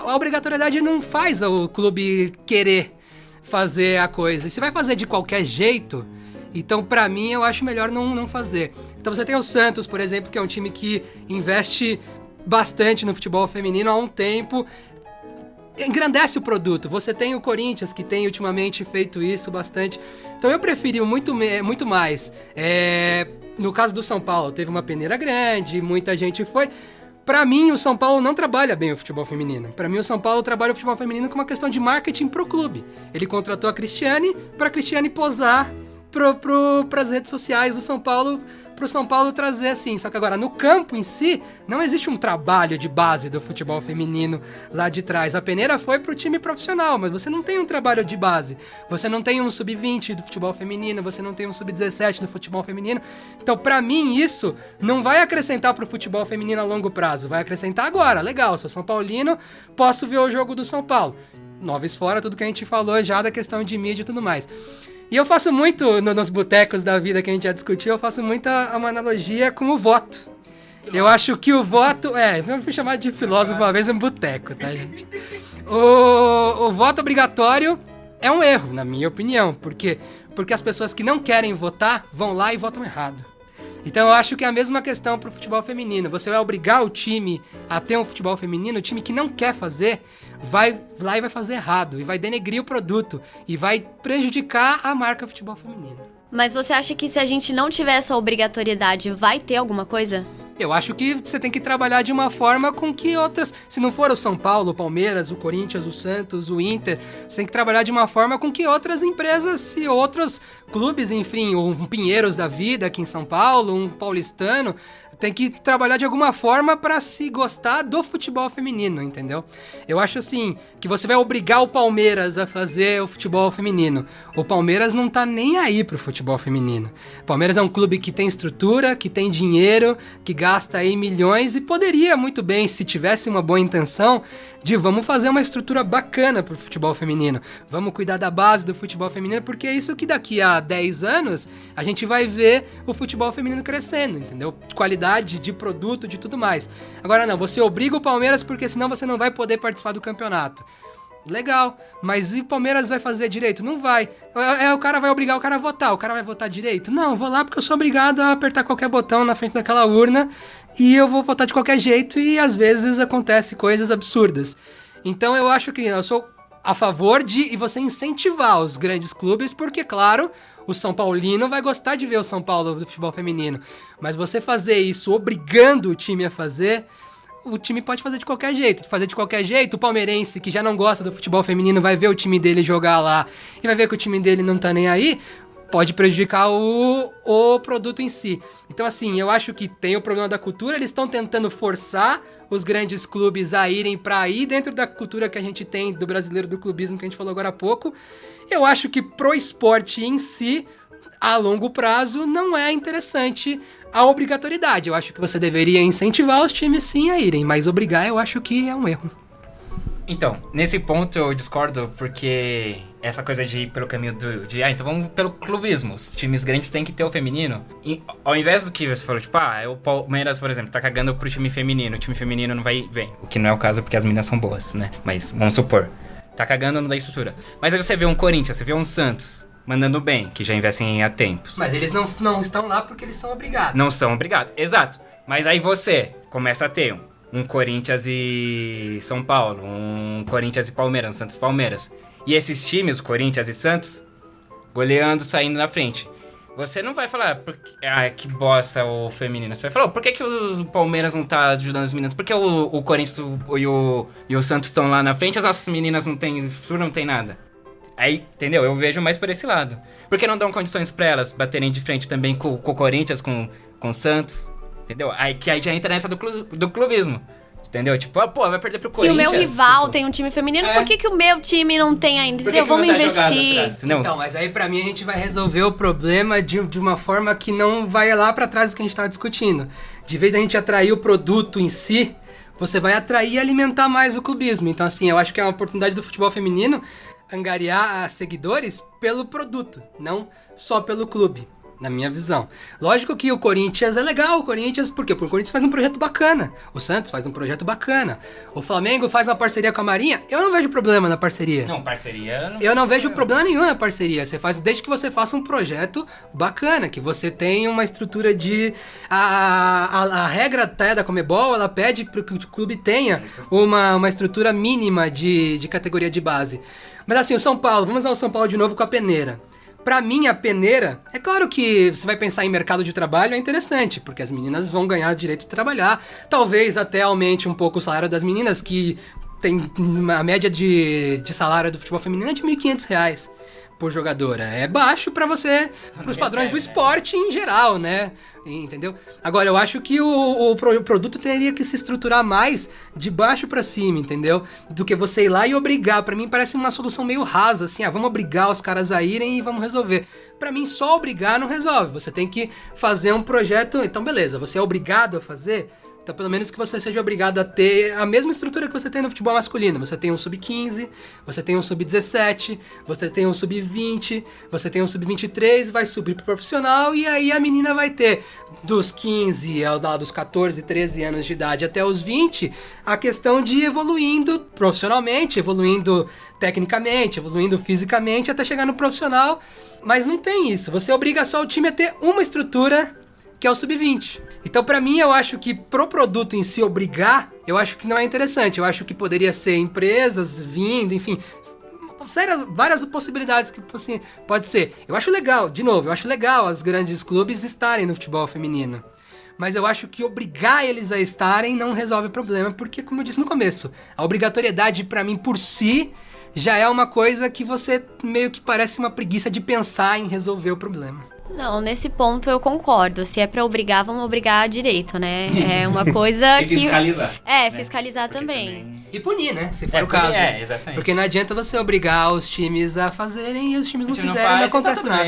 Speaker 3: a obrigatoriedade não faz o clube querer fazer a coisa. E se vai fazer de qualquer jeito, então pra mim eu acho melhor não fazer. Então você tem o Santos, por exemplo, que é um time que investe bastante no futebol feminino há um tempo, engrandece o produto. Você tem o Corinthians, que tem ultimamente feito isso bastante. Então eu preferi muito mais. No caso do São Paulo, teve uma peneira grande, muita gente foi. Pra mim, o São Paulo não trabalha bem o futebol feminino. Pra mim, o São Paulo trabalha o futebol feminino com uma questão de marketing pro clube. Ele contratou a Cristiane pra Cristiane posar pras redes sociais do São Paulo, pro São Paulo trazer assim. Só que agora, no campo em si, não existe um trabalho de base do futebol feminino lá de trás. A peneira foi pro time profissional, mas você não tem um trabalho de base. Você não tem um sub-20 do futebol feminino, você não tem um sub-17 do futebol feminino. Então, pra mim, isso não vai acrescentar pro futebol feminino a longo prazo. Vai acrescentar agora. Legal, sou São Paulino, posso ver o jogo do São Paulo. Noves fora, tudo que a gente falou já da questão de mídia e tudo mais. E eu faço muito, nos botecos da vida que a gente já discutiu, eu faço muita uma analogia com o voto. Eu acho que o voto... eu fui chamado de filósofo uma vez em boteco, tá, gente? O voto obrigatório é um erro, na minha opinião. Por quê? Porque as pessoas que não querem votar vão lá e votam errado. Então eu acho que é a mesma questão pro futebol feminino. Você vai obrigar o time a ter um futebol feminino, o time que não quer fazer, vai lá e vai fazer errado, e vai denegrir o produto, e vai prejudicar a marca futebol feminino.
Speaker 5: Mas você acha que se a gente não tiver essa obrigatoriedade, vai ter alguma coisa?
Speaker 3: Eu acho que você tem que trabalhar de uma forma com que outras... Se não for o São Paulo, o Palmeiras, o Corinthians, o Santos, o Inter... Você tem que trabalhar de uma forma com que outras empresas e outros clubes, enfim... Um Pinheiros da vida aqui em São Paulo, um paulistano... Tem que trabalhar de alguma forma para se gostar do futebol feminino, entendeu? Eu acho assim, que você vai obrigar o Palmeiras a fazer o futebol feminino. O Palmeiras não tá nem aí pro futebol feminino. O Palmeiras é um clube que tem estrutura, que tem dinheiro, que gasta aí milhões e poderia muito bem, se tivesse uma boa intenção, de vamos fazer uma estrutura bacana pro futebol feminino. Vamos cuidar da base do futebol feminino, porque é isso que daqui a 10 anos a gente vai ver o futebol feminino crescendo, entendeu? De qualidade, de produto, de tudo mais. Agora não, você obriga o Palmeiras porque senão você não vai poder participar do campeonato. Legal, mas e o Palmeiras vai fazer direito? Não vai. O cara vai obrigar o cara a votar. O cara vai votar direito? Não, eu vou lá porque eu sou obrigado a apertar qualquer botão na frente daquela urna e eu vou votar de qualquer jeito e às vezes acontece coisas absurdas. Então eu acho que eu sou a favor de você incentivar os grandes clubes, porque claro, o São Paulino vai gostar de ver o São Paulo do futebol feminino, mas você fazer isso obrigando o time a fazer... O time pode fazer de qualquer jeito. Fazer de qualquer jeito, o palmeirense, que já não gosta do futebol feminino, vai ver o time dele jogar lá e vai ver que o time dele não tá nem aí, pode prejudicar o produto em si. Então, assim, eu acho que tem o problema da cultura, eles estão tentando forçar os grandes clubes a irem pra aí, dentro da cultura que a gente tem do brasileiro, do clubismo que a gente falou agora há pouco. Eu acho que pro esporte em si, a longo prazo, não é interessante a obrigatoriedade. Eu acho que você deveria incentivar os times sim a irem, mas obrigar eu acho que é um erro.
Speaker 2: Então, nesse ponto eu discordo, porque essa coisa de ir pelo caminho então vamos pelo clubismo. Os times grandes têm que ter o feminino. E, ao invés do que você falou, tipo, o Palmeiras, por exemplo, tá cagando pro time feminino. O time feminino não vai bem. O que não é o caso, porque as meninas são boas, né? Mas, vamos supor, tá cagando no da estrutura. Mas aí você vê um Corinthians, você vê um Santos mandando bem, que já investem há tempos.
Speaker 3: Mas eles não estão lá porque eles são obrigados.
Speaker 2: Não são obrigados, exato. Mas aí você começa a ter um Corinthians e São Paulo, um Corinthians e Palmeiras, um Santos e Palmeiras. E esses times, Corinthians e Santos, goleando, saindo na frente. Você não vai falar, que bosta o feminino. Você vai falar, por que o Palmeiras não tá ajudando as meninas? Por que o Corinthians e o Santos estão lá na frente, as nossas meninas não tem nada? Aí, entendeu? Eu vejo mais por esse lado. Por que não dão condições pra elas baterem de frente também com o Corinthians, com o Santos? Entendeu? Aí já entra nessa do clubismo. Entendeu? Tipo, pô, vai perder pro
Speaker 5: Se o
Speaker 2: Corinthians.
Speaker 5: meu rival
Speaker 2: tipo,
Speaker 5: tem um time feminino, por que o meu time não tem ainda?
Speaker 2: por que
Speaker 5: Entendeu?
Speaker 2: que não
Speaker 5: Vamos
Speaker 2: tá jogado
Speaker 5: investir.
Speaker 2: atrás, entendeu?
Speaker 3: Então, mas aí pra mim a gente vai resolver o problema de uma forma que não vai lá pra trás do que a gente tava discutindo. De vez a gente atrair o produto em si, você vai atrair e alimentar mais o clubismo. Então, assim, eu acho que é uma oportunidade do futebol feminino angariar seguidores pelo produto, não só pelo clube. Na minha visão. Lógico que o Corinthians é legal, por quê? Porque o Corinthians faz um projeto bacana, o Santos faz um projeto bacana, o Flamengo faz uma parceria com a Marinha, eu não vejo problema na parceria.
Speaker 2: Não, parceria...
Speaker 3: Eu não vejo problema nenhum na parceria, desde que você faça um projeto bacana, que você tenha uma estrutura de... A regra até da Conmebol, ela pede para que o clube tenha uma estrutura mínima de categoria de base. Mas assim, o São Paulo, vamos ao São Paulo de novo com a peneira. Pra mim, a peneira, é claro que você vai pensar em mercado de trabalho, é interessante, porque as meninas vão ganhar direito de trabalhar, talvez até aumente um pouco o salário das meninas, que tem a média de salário do futebol feminino é de R$ 1.500 por jogadora. É baixo para os padrões do esporte em geral, né? Entendeu? Agora, eu acho que o produto teria que se estruturar mais de baixo para cima, entendeu? Do que você ir lá e obrigar. Para mim, parece uma solução meio rasa, assim, vamos obrigar os caras a irem e vamos resolver. Para mim, só obrigar não resolve. Você tem que fazer um projeto. Então, beleza, você é obrigado a fazer. Então, pelo menos que você seja obrigado a ter a mesma estrutura que você tem no futebol masculino. Você tem um sub-15, você tem um sub-17, você tem um sub-20, você tem um sub-23, vai subir pro profissional e aí a menina vai ter dos 15 dos 14, 13 anos de idade até os 20, a questão de ir evoluindo profissionalmente, evoluindo tecnicamente, evoluindo fisicamente até chegar no profissional. Mas não tem isso. Você obriga só o time a ter uma estrutura que é o sub-20. Então, pra mim, eu acho que pro produto em si obrigar, eu acho que não é interessante. Eu acho que poderia ser empresas vindo, enfim, várias possibilidades que assim, pode ser. Eu acho legal, de novo, eu acho legal os grandes clubes estarem no futebol feminino. Mas eu acho que obrigar eles a estarem não resolve o problema, porque, como eu disse no começo, a obrigatoriedade, pra mim, por si, já é uma coisa que você meio que parece uma preguiça de pensar em resolver o problema.
Speaker 5: Não, nesse ponto eu concordo. Se é pra obrigar, vamos obrigar direito, né? É uma coisa que...
Speaker 2: fiscalizar.
Speaker 5: Fiscalizar também.
Speaker 3: E punir, né? Se for o caso.
Speaker 2: Exatamente.
Speaker 3: Porque não adianta você obrigar os times a fazerem e os times não fizerem, não acontece nada.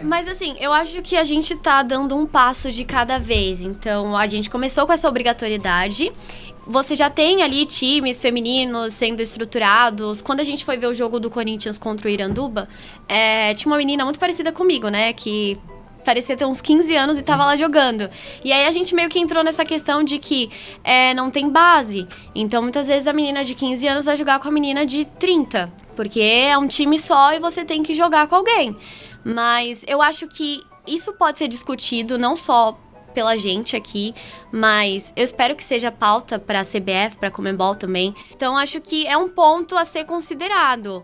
Speaker 5: Mas assim, eu acho que a gente tá dando um passo de cada vez. Então, a gente começou com essa obrigatoriedade. Você já tem ali times femininos sendo estruturados. Quando a gente foi ver o jogo do Corinthians contra o Iranduba, tinha uma menina muito parecida comigo, né? Que parecia ter uns 15 anos e tava lá jogando. E aí a gente meio que entrou nessa questão de que não tem base. Então, muitas vezes a menina de 15 anos vai jogar com a menina de 30. Porque é um time só e você tem que jogar com alguém. Mas eu acho que isso pode ser discutido não só pela gente aqui, mas eu espero que seja pauta para a CBF, para a Conmebol também. Então, acho que é um ponto a ser considerado.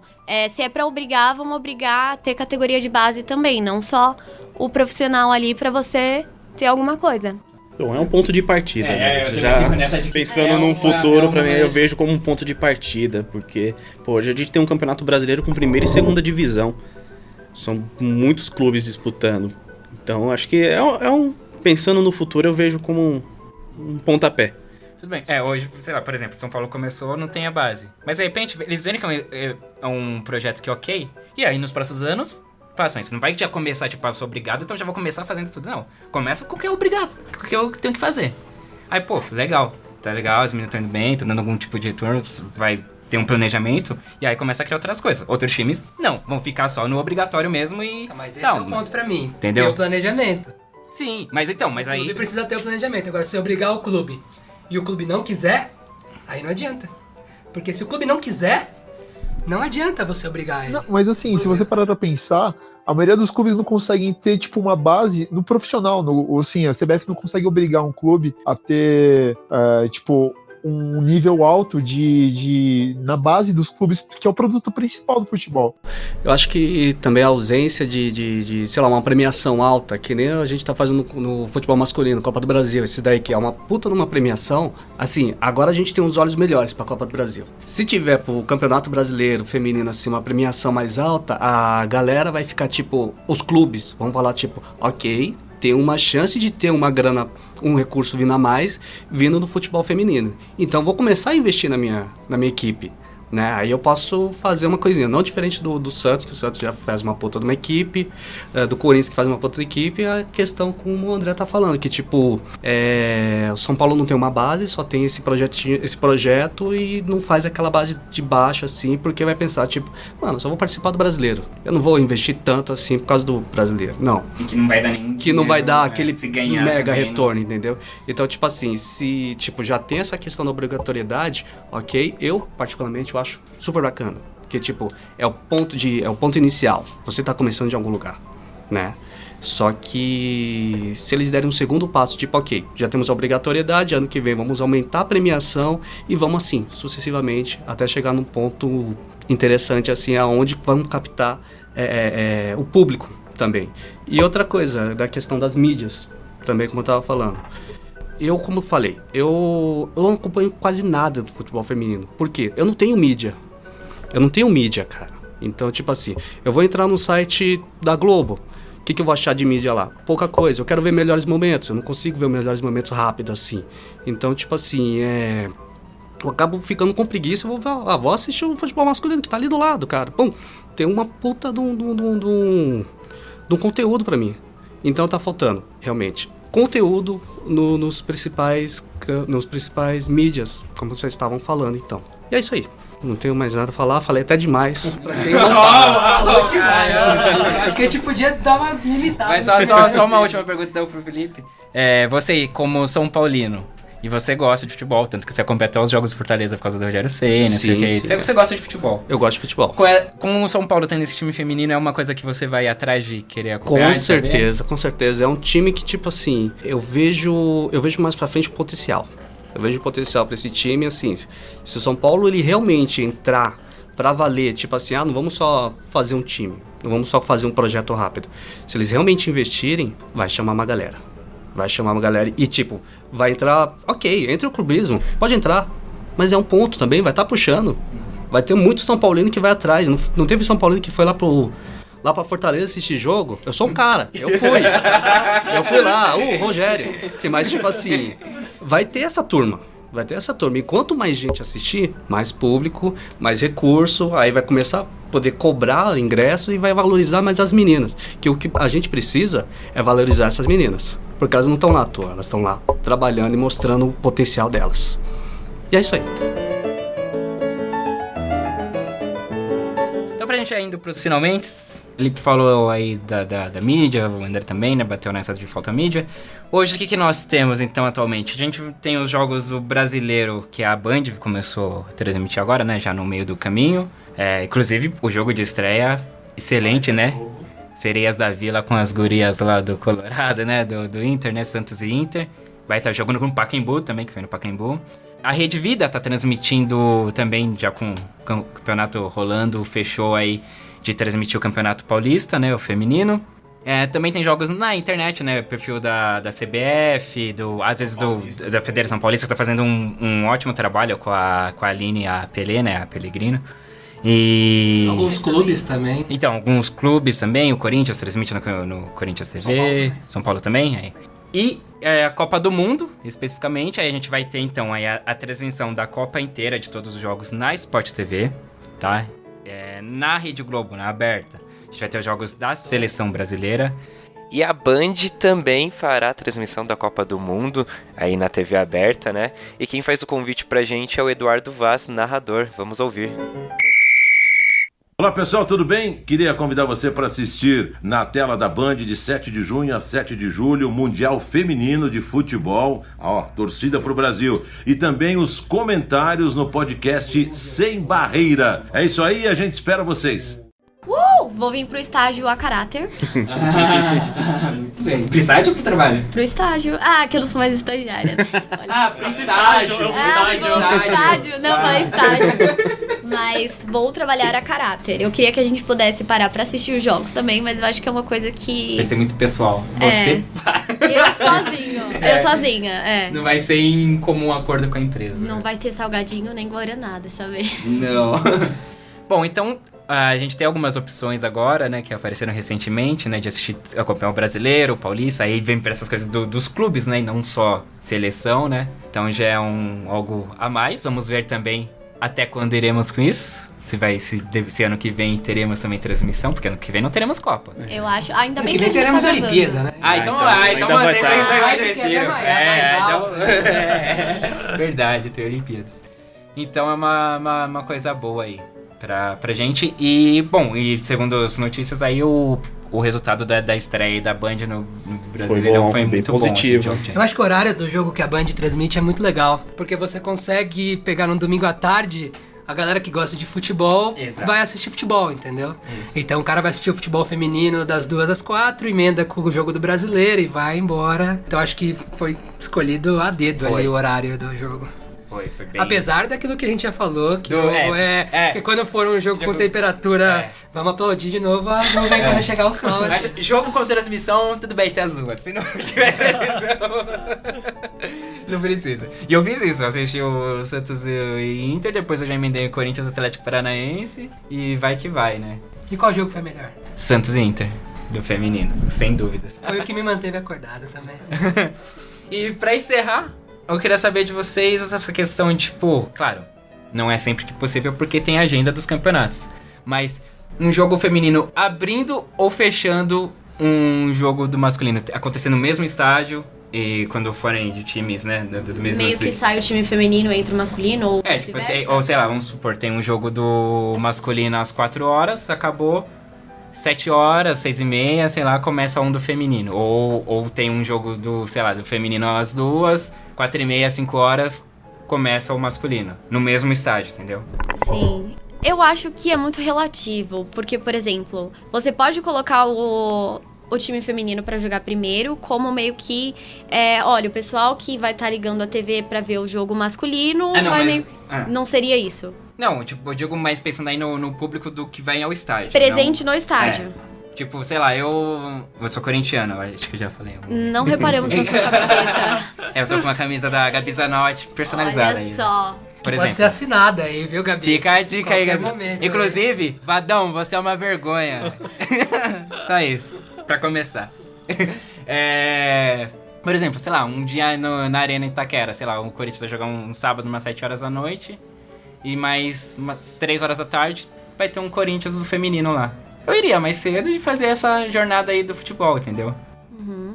Speaker 5: Se é para obrigar, vamos obrigar a ter categoria de base também, não só o profissional ali para você ter alguma coisa.
Speaker 8: Bom, é um ponto de partida, né? Já pensando num futuro, pra mim, eu vejo como um ponto de partida, porque, hoje a gente tem um campeonato brasileiro com primeira e segunda divisão. São muitos clubes disputando. Então, acho que pensando no futuro, eu vejo como um pontapé.
Speaker 2: Tudo bem. Hoje, sei lá, por exemplo, São Paulo começou, não tem a base. Mas, de repente, eles veem que é um projeto que é ok, e aí, nos próximos anos, façam isso. Não vai já começar, tipo, eu sou obrigado, então já vou começar fazendo tudo. Não. Começa com o que é obrigado, com o que eu tenho que fazer. Aí, legal. Tá legal, as meninas estão indo bem, estão dando algum tipo de retorno, vai ter um planejamento, e aí começa a criar outras coisas. Outros times, não. Vão ficar só no obrigatório mesmo e...
Speaker 3: Mas esse é o ponto pra mim.
Speaker 2: Entendeu?
Speaker 3: Ter o planejamento.
Speaker 2: Sim, mas aí...
Speaker 3: O clube precisa ter o planejamento. Agora, se obrigar o clube e o clube não quiser, aí não adianta. Porque se o clube não quiser, não adianta você obrigar ele.
Speaker 6: Não, mas assim, se você parar pra pensar, a maioria dos clubes não conseguem ter, tipo, uma base no profissional. Assim, a CBF não consegue obrigar um clube a ter, tipo, um nível alto na base dos clubes, que é o produto principal do futebol.
Speaker 4: Eu acho que também a ausência sei lá, uma premiação alta, que nem a gente tá fazendo no futebol masculino, Copa do Brasil, esse daí que é uma puta numa premiação, assim, agora a gente tem uns olhos melhores pra Copa do Brasil. Se tiver pro Campeonato Brasileiro feminino, assim, uma premiação mais alta, a galera vai ficar, tipo, os clubes vão falar, tipo, ok, tem uma chance de ter uma grana, um recurso vindo a mais, vindo do futebol feminino. Então vou começar a investir na minha equipe, né? Aí eu posso fazer uma coisinha, não diferente do Santos, que o Santos já faz uma puta de uma equipe, do Corinthians que faz uma puta de equipe, a questão como o André tá falando, que tipo, o São Paulo não tem uma base, só tem esse projeto e não faz aquela base de baixo assim, porque vai pensar, tipo, mano, só vou participar do brasileiro, eu não vou investir tanto assim por causa do brasileiro, não.
Speaker 2: E que não vai dar nenhum
Speaker 4: que não vai dar aquele
Speaker 2: ganhar,
Speaker 4: mega
Speaker 2: também,
Speaker 4: retorno, entendeu? Então, tipo assim, se tipo, já tem essa questão da obrigatoriedade, ok, eu particularmente eu acho super bacana, porque tipo, é o ponto inicial, você tá começando de algum lugar, né? Só que se eles derem um segundo passo, tipo, ok, já temos a obrigatoriedade, ano que vem vamos aumentar a premiação e vamos assim, sucessivamente, até chegar num ponto interessante assim, aonde vamos captar o público também. E outra coisa, da questão das mídias, também como eu tava falando. Eu, como falei, eu não acompanho quase nada do futebol feminino. Por quê? Eu não tenho mídia. Eu não tenho mídia, cara. Então, tipo assim, eu vou entrar no site da Globo. O que eu vou achar de mídia lá? Pouca coisa. Eu quero ver melhores momentos. Eu não consigo ver melhores momentos rápido, assim. Então, tipo assim, eu acabo ficando com preguiça. Vou assistir o futebol masculino que tá ali do lado, cara. Pum, tem uma puta de um conteúdo pra mim. Então tá faltando, realmente, conteúdo nos principais mídias, como vocês estavam falando, então. E é isso aí. Não tenho mais nada a falar, falei até demais. Pra quem não
Speaker 3: Falou demais. Acho que a gente podia dar uma limitada.
Speaker 2: Mas só uma última pergunta então pro Felipe. Você, como São Paulino, e você gosta de futebol, tanto que você acompanha até os jogos de Fortaleza por causa do Rogério Ceni, não sei o que é isso. Você gosta de futebol?
Speaker 4: Eu gosto de futebol.
Speaker 2: Como o São Paulo tem esse time feminino, é uma coisa que você vai atrás de querer acompanhar?
Speaker 4: Com certeza. É um time que, tipo assim, eu vejo mais pra frente o potencial. Eu vejo potencial pra esse time, assim, se o São Paulo ele realmente entrar pra valer, tipo assim, não vamos só fazer um time, não vamos só fazer um projeto rápido. Se eles realmente investirem, vai chamar uma galera. E, tipo, vai entrar... Ok, entre o clubismo, pode entrar. Mas é um ponto também, vai estar puxando. Vai ter muito São Paulino que vai atrás. Não teve São Paulino que foi lá pra Fortaleza assistir jogo? Eu sou um cara, eu fui lá, o Rogério. Mas, tipo assim, vai ter essa turma. E quanto mais gente assistir, mais público, mais recurso, aí vai começar a poder cobrar ingresso e vai valorizar mais as meninas. Que o que a gente precisa é valorizar essas meninas. Porque elas não estão lá à toa, elas estão lá trabalhando e mostrando o potencial delas. E é isso aí.
Speaker 2: Então pra gente ir indo pros finalmente, o Felipe falou aí da mídia, o André também, né, bateu nessa de falta mídia. Hoje, o que nós temos, então, atualmente? A gente tem os jogos do Brasileiro, que a Band começou a transmitir agora, né, já no meio do caminho. Inclusive, o jogo de estreia, excelente, né? Sereias da Vila com as gurias lá do Colorado, né, do Inter, né, Santos e Inter. Vai estar jogando com o Pacaembu também, que foi no Pacaembu. A Rede Vida tá transmitindo também, já com o campeonato rolando, fechou aí de transmitir o Campeonato Paulista, né, o feminino. Também tem jogos na internet, né, perfil da CBF, às vezes da Federação Paulista, que tá fazendo um ótimo trabalho com a Aline e a Pelé, né, a Pellegrino. E...
Speaker 3: alguns clubes também.
Speaker 2: Então, alguns clubes também, o Corinthians transmite no Corinthians TV, São Paulo também. Aí. E a Copa do Mundo, especificamente, aí a gente vai ter então aí a transmissão da Copa inteira de todos os jogos na Sport TV, tá? Na Rede Globo, na aberta, a gente vai ter os jogos da Seleção Brasileira.
Speaker 9: E a Band também fará a transmissão da Copa do Mundo aí na TV aberta, né? E quem faz o convite pra gente é o Eduardo Vaz, narrador. Vamos ouvir.
Speaker 10: Olá pessoal, tudo bem? Queria convidar você para assistir na tela da Band de 7 de junho a 7 de julho, Mundial Feminino de Futebol, torcida pro Brasil. E também os comentários no podcast Sem Barreira. É isso aí, a gente espera vocês.
Speaker 5: vou vir pro estágio a caráter.
Speaker 2: Muito bem. Pro estágio ou pro trabalho?
Speaker 5: Pro estágio. Ah, que eu não sou mais estagiária. Olha.
Speaker 2: Pro estágio.
Speaker 5: Estágio. Não, falei estágio. Mas vou trabalhar a caráter. Eu queria que a gente pudesse parar pra assistir os jogos também, mas eu acho que é uma coisa que...
Speaker 2: Vai ser muito pessoal. Você...
Speaker 5: Eu sozinha.
Speaker 2: Não vai ser em comum acordo com a empresa.
Speaker 5: Não vai ter salgadinho nem guaraná dessa vez.
Speaker 2: Não. Bom, então a gente tem algumas opções agora, né, que apareceram recentemente, né, de assistir o Campeão Brasileiro, o Paulista, aí vem para essas coisas dos clubes, né, e não só seleção, né. Então já é algo a mais. Vamos ver também até quando iremos com isso. Se ano que vem teremos também transmissão, porque ano que vem não teremos Copa.
Speaker 5: Eu acho. Ainda bem
Speaker 3: que
Speaker 5: a gente
Speaker 3: teremos
Speaker 5: tá
Speaker 3: Olimpíada, né?
Speaker 2: Então
Speaker 8: vai
Speaker 2: mantém isso aí no
Speaker 3: retiro.
Speaker 2: Verdade, tem Olimpíadas. Então é uma coisa boa aí pra gente. E, bom, e segundo as notícias aí, o resultado da estreia da Band no Brasileirão foi muito
Speaker 8: positivo.
Speaker 2: Bom, assim,
Speaker 3: eu acho que o horário do jogo que a Band transmite é muito legal, porque você consegue pegar num domingo à tarde... A galera que gosta de futebol vai assistir futebol, entendeu? Isso. Então o cara vai assistir o futebol feminino das 2 às 4, emenda com o jogo do Brasileiro e vai embora. Então acho que foi escolhido a dedo ali o horário do jogo.
Speaker 2: Foi bem...
Speaker 3: Apesar daquilo que a gente já falou, que que quando for um jogo com temperatura, vamos aplaudir de novo a nuvem quando chegar o sol. Né?
Speaker 2: Jogo com transmissão, tudo bem ser as 2. Se não tiver transmissão, não precisa. E eu fiz isso, eu assisti o Santos e Inter, depois eu já emendei o Corinthians Atlético Paranaense e vai que vai, né?
Speaker 3: E qual jogo foi melhor?
Speaker 2: Santos e Inter, do feminino, sem dúvidas.
Speaker 3: Foi o que me manteve acordado também.
Speaker 2: E pra encerrar, eu queria saber de vocês essa questão de, tipo, claro, não é sempre que possível porque tem a agenda dos campeonatos, mas um jogo feminino abrindo ou fechando um jogo do masculino, acontecer no mesmo estádio e quando forem de times, né, do mesmo...
Speaker 5: Meio que sai o time feminino entre o masculino ou
Speaker 2: tipo, ou sei lá, vamos supor, tem um jogo do masculino às 4 horas, acabou... 7 horas, 6h30, sei lá, começa um do feminino. Ou tem um jogo do, sei lá, do feminino às 2, 4h30, 5 horas, começa o masculino. No mesmo estádio, entendeu?
Speaker 5: Sim. Eu acho que é muito relativo, porque, por exemplo, você pode colocar o time feminino pra jogar primeiro, como meio que, olha, o pessoal que vai estar ligando a TV pra ver o jogo masculino, não seria isso.
Speaker 2: Não, tipo, eu digo mais pensando aí no público do que vai ao estádio.
Speaker 5: Presente no estádio.
Speaker 2: Tipo, sei lá, eu sou corintiano, acho que eu já falei.
Speaker 5: Não reparamos na sua camiseta.
Speaker 2: Eu tô com uma camisa da Gabi Zanotti personalizada.
Speaker 5: Olha só.
Speaker 2: Por exemplo.
Speaker 3: Pode ser assinada aí, viu, Gabi?
Speaker 2: Fica a dica aí, Gabi.
Speaker 3: Momento,
Speaker 2: inclusive, Vadão, você é uma vergonha. Só isso, pra começar. Por exemplo, sei lá, um dia na Arena Itaquera, sei lá, o Corinthians vai jogar um sábado, umas 7 horas da noite. E mais 3 horas da tarde vai ter um Corinthians do feminino lá. Eu iria mais cedo e fazer essa jornada aí do futebol, entendeu?
Speaker 5: Uhum.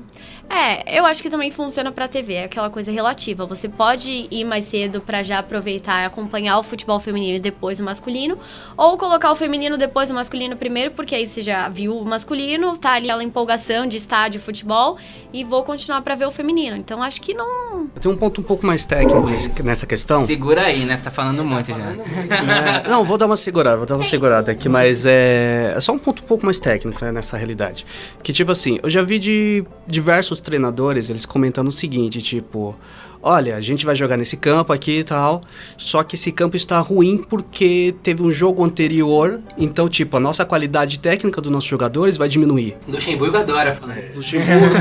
Speaker 5: Eu acho que também funciona pra TV, é aquela coisa relativa. Você pode ir mais cedo pra já aproveitar e acompanhar o futebol feminino e depois o masculino, ou colocar o feminino depois o masculino primeiro, porque aí você já viu o masculino, tá ali aquela empolgação de estádio, futebol, e vou continuar pra ver o feminino. Então acho que não...
Speaker 4: Tem um ponto um pouco mais técnico nessa questão.
Speaker 2: Segura aí, né? Tá falando muito já.
Speaker 4: Não, vou dar uma segurada aqui, mas é só um ponto um pouco mais técnico, né, nessa realidade. Que tipo assim, eu já vi de diversos treinadores, eles comentando o seguinte, tipo, olha, a gente vai jogar nesse campo aqui e tal, só que esse campo está ruim porque teve um jogo anterior, então, tipo, a nossa qualidade técnica dos nossos jogadores vai diminuir.
Speaker 3: Luxemburgo adora falar isso.
Speaker 4: Luxemburgo,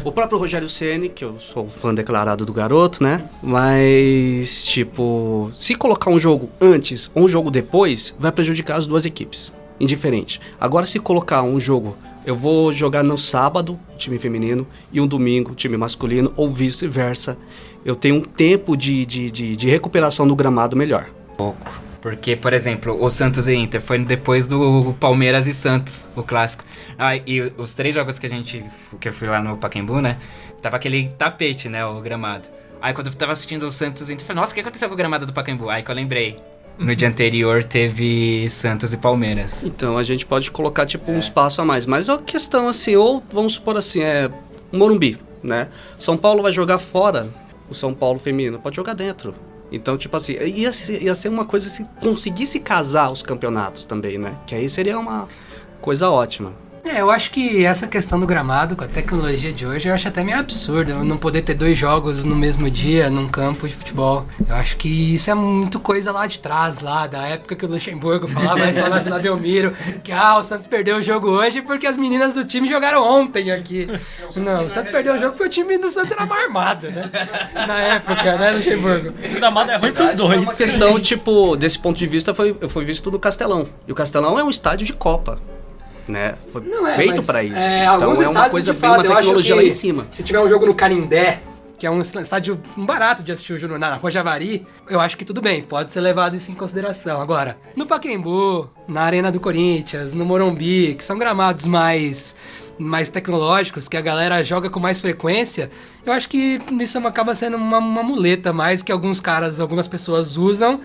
Speaker 4: o próprio Rogério Ceni, que eu sou fã declarado do garoto, né, mas, tipo, se colocar um jogo antes ou um jogo depois, vai prejudicar as duas equipes, indiferente. Agora, se colocar um jogo... Eu vou jogar no sábado, time feminino, e um domingo, time masculino, ou vice-versa. Eu tenho um tempo de recuperação do gramado melhor.
Speaker 2: Pouco. Porque, por exemplo, o Santos e Inter foi depois do Palmeiras e Santos, o clássico. E os 3 jogos que eu fui lá no Pacaembu, né? Tava aquele tapete, né? O gramado. Aí quando eu tava assistindo o Santos e Inter, eu falei, nossa, o que aconteceu com o gramado do Pacaembu? Aí que eu lembrei. No dia anterior teve Santos e Palmeiras.
Speaker 4: Então a gente pode colocar tipo um espaço a mais. Mas a questão assim, ou vamos supor assim, Morumbi, né? São Paulo vai jogar fora, o São Paulo feminino pode jogar dentro. Então, tipo assim, ia ser uma coisa se conseguisse casar os campeonatos também, né? Que aí seria uma coisa ótima.
Speaker 3: Eu acho que essa questão do gramado, com a tecnologia de hoje, eu acho até meio absurdo. Eu não poder ter 2 jogos no mesmo dia num campo de futebol. Eu acho que isso é muito coisa lá de trás, lá da época que o Luxemburgo falava isso lá na Vila Belmiro, que o Santos perdeu o jogo hoje porque as meninas do time jogaram ontem aqui. Não, o Santos perdeu o jogo porque o time do Santos era uma armada, né? Na época, né, Luxemburgo?
Speaker 7: Esse gramado é ruim pros dois.
Speaker 4: Uma questão, tipo, desse ponto de vista, foi visto no Castelão. E o Castelão é um estádio de Copa. Né? Foi feito pra isso. Então é uma coisa bem, uma tecnologia lá em cima.
Speaker 3: Se tiver um jogo no Canindé, que é um estádio barato de assistir o jogo na Rua Javari, eu acho que tudo bem, pode ser levado isso em consideração. Agora, no Pacaembu, na Arena do Corinthians, no Morumbi, que são gramados mais tecnológicos, que a galera joga com mais frequência, eu acho que isso acaba sendo uma muleta mais que algumas pessoas usam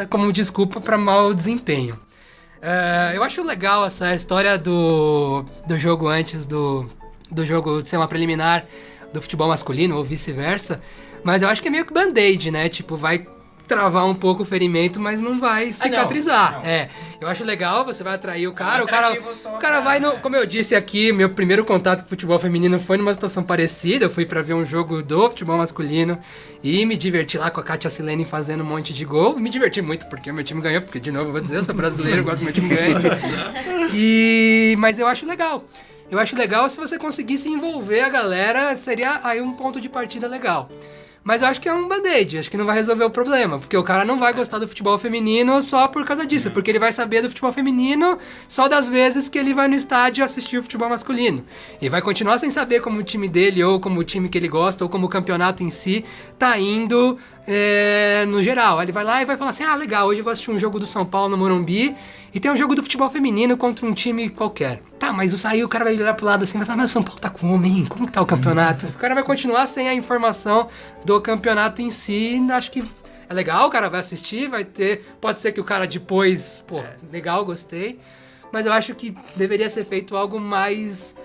Speaker 3: como desculpa para mau desempenho. Eu acho legal essa história do jogo antes do jogo de ser uma preliminar do futebol masculino ou vice-versa, mas eu acho que é meio que band-aid, né? Tipo, vai travar um pouco o ferimento, mas não vai cicatrizar. Não. Eu acho legal, você vai atrair o cara, o cara vai no... Como eu disse aqui, meu primeiro contato com o futebol feminino foi numa situação parecida, eu fui pra ver um jogo do futebol masculino e me diverti lá com a Kátia Silene fazendo um monte de gol, me diverti muito porque o meu time ganhou, porque de novo eu vou dizer, eu sou brasileiro, eu gosto do meu time ganhar. Mas eu acho legal. Eu acho legal se você conseguisse envolver a galera, seria aí um ponto de partida legal. Mas eu acho que é um band-aid, acho que não vai resolver o problema, porque o cara não vai gostar do futebol feminino só por causa disso, porque ele vai saber do futebol feminino só das vezes que ele vai no estádio assistir o futebol masculino. E vai continuar sem saber como o time dele, ou como o time que ele gosta, ou como o campeonato em si tá indo no geral. Aí ele vai lá e vai falar assim, legal, hoje eu vou assistir um jogo do São Paulo no Morumbi, e tem um jogo do futebol feminino contra um time qualquer. Tá, mas aí o cara vai olhar pro lado assim e vai falar, mas o São Paulo tá como, hein? Como que tá o campeonato? O cara vai continuar sem a informação do campeonato em si, acho que é legal, o cara vai assistir, pode ser que o cara depois, legal, gostei, mas eu acho que deveria ser feito algo mais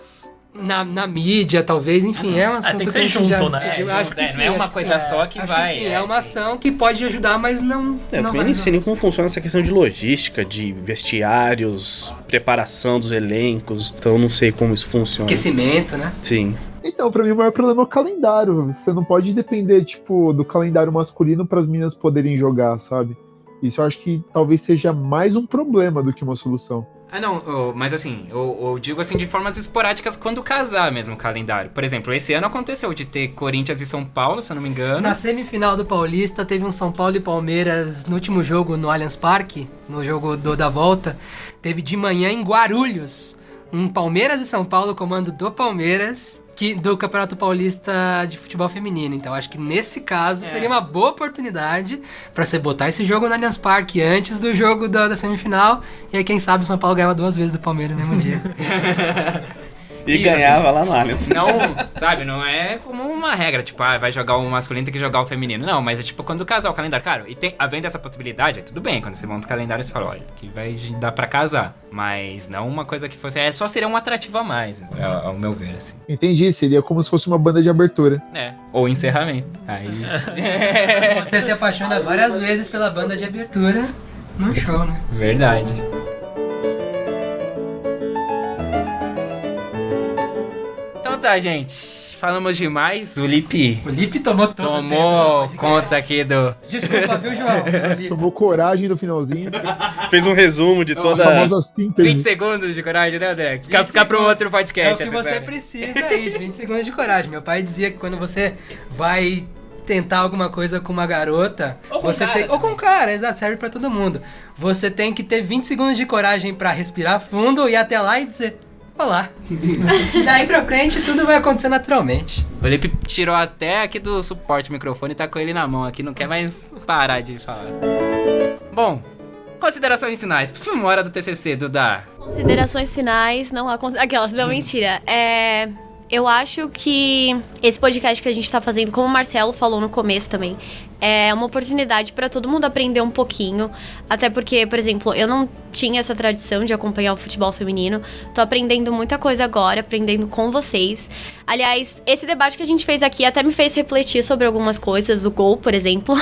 Speaker 3: na mídia, talvez, enfim, é um assunto
Speaker 7: tem que ser junto, né?
Speaker 3: Acho que sim,
Speaker 2: não é uma coisa só que vai.
Speaker 3: Que sim, é uma ação que pode ajudar, mas não.
Speaker 8: Eu também não sei nem como funciona essa questão de logística, de vestiários, preparação dos elencos, então eu não sei como isso funciona.
Speaker 3: Aquecimento, né?
Speaker 8: Sim.
Speaker 6: Então, pra mim o maior problema é o calendário. Você não pode depender, do calendário masculino para as meninas poderem jogar, sabe? Isso eu acho que talvez seja mais um problema do que uma solução.
Speaker 2: Mas assim, eu digo assim de formas esporádicas quando casar mesmo o calendário. Por exemplo, esse ano aconteceu de ter Corinthians e São Paulo, se eu não me engano.
Speaker 3: Na semifinal do Paulista teve um São Paulo e Palmeiras no último jogo no Allianz Parque, no jogo da volta. Teve de manhã em Guarulhos, um Palmeiras e São Paulo, comando do Palmeiras, do Campeonato Paulista de Futebol Feminino. Então acho que nesse caso seria uma boa oportunidade pra você botar esse jogo no Allianz Parque antes do jogo da semifinal, e aí quem sabe o São Paulo ganhava 2 vezes do Palmeiras no mesmo dia.
Speaker 8: E ganhava lá no Allianz.
Speaker 2: Não, sabe, não é como uma regra, vai jogar o masculino, tem que jogar o feminino. Não, mas é quando casar o calendário, cara, e havendo essa possibilidade, tudo bem, quando você monta o calendário, você fala, olha, que vai dar pra casar. Mas não uma coisa que fosse, só seria um atrativo a mais, ao meu ver, assim.
Speaker 6: Entendi, seria como se fosse uma banda de abertura.
Speaker 2: Ou encerramento. Aí...
Speaker 3: Você se apaixona várias vezes pela banda de abertura no show, né?
Speaker 2: Verdade. Tá, gente, falamos demais. O Lipe
Speaker 3: tomou
Speaker 2: conta aqui do...
Speaker 3: Desculpa, viu, João?
Speaker 6: Tomou coragem no finalzinho.
Speaker 8: Fez um resumo de toda...
Speaker 2: 20 segundos de coragem, né, André? Fica para um outro podcast.
Speaker 3: É o que você precisa aí, de 20 segundos de coragem. Meu pai dizia que quando você vai tentar alguma coisa com uma garota, ou com um cara, exato, serve pra todo mundo. Você tem que ter 20 segundos de coragem pra respirar fundo e ir até lá e dizer... Olá. Daí pra frente tudo vai acontecer naturalmente.
Speaker 2: O Felipe tirou até aqui do suporte o microfone e tá com ele na mão aqui, não quer mais parar de falar. Bom, considerações finais. Hora do TCC, Duda.
Speaker 5: Considerações finais, não há... Aquelas, não, mentira. Eu acho que esse podcast que a gente tá fazendo, como o Marcelo falou no começo também, é uma oportunidade pra todo mundo aprender um pouquinho. Até porque, por exemplo, eu não tinha essa tradição de acompanhar o futebol feminino. Tô aprendendo muita coisa agora, aprendendo com vocês. Aliás, esse debate que a gente fez aqui até me fez refletir sobre algumas coisas, o gol, por exemplo.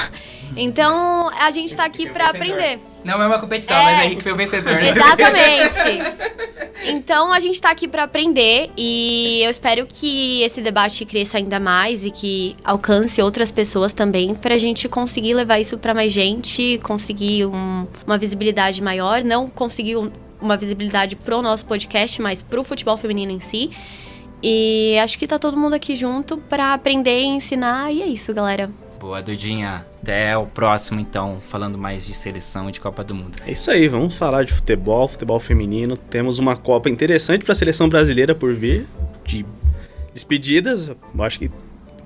Speaker 5: Então, a gente tá aqui pra aprender.
Speaker 2: Não é uma competição, mas o Henrique foi o vencedor, né?
Speaker 5: Exatamente. Então, a gente tá aqui pra aprender e eu espero que esse debate cresça ainda mais e que alcance outras pessoas também, pra gente conseguir levar isso pra mais gente, conseguir uma visibilidade maior, não conseguir uma visibilidade pro nosso podcast, mas pro futebol feminino em si. E acho que tá todo mundo aqui junto pra aprender e ensinar, e é isso, galera.
Speaker 2: Boa, Dudinha. Até o próximo, então, falando mais de seleção e de Copa do Mundo.
Speaker 8: É isso aí, vamos falar de futebol feminino. Temos uma Copa interessante para a seleção brasileira por vir, de despedidas. Eu acho que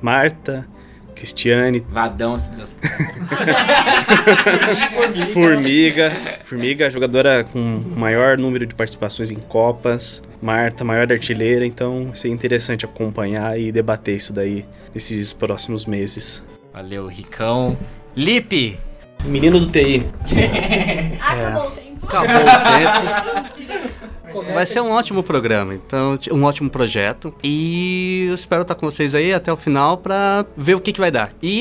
Speaker 8: Marta, Cristiane...
Speaker 2: Vadão, se Deus
Speaker 8: Formiga, jogadora com maior número de participações em Copas. Marta, maior artilheira. Então, vai ser interessante acompanhar e debater isso daí nesses próximos meses.
Speaker 2: Valeu, Ricão. Lipe!
Speaker 8: Menino do TI.
Speaker 5: Acabou o tempo.
Speaker 4: Acabou o tempo. Vai ser um ótimo programa, então, um ótimo projeto. E eu espero estar com vocês aí até o final pra ver o que vai dar. E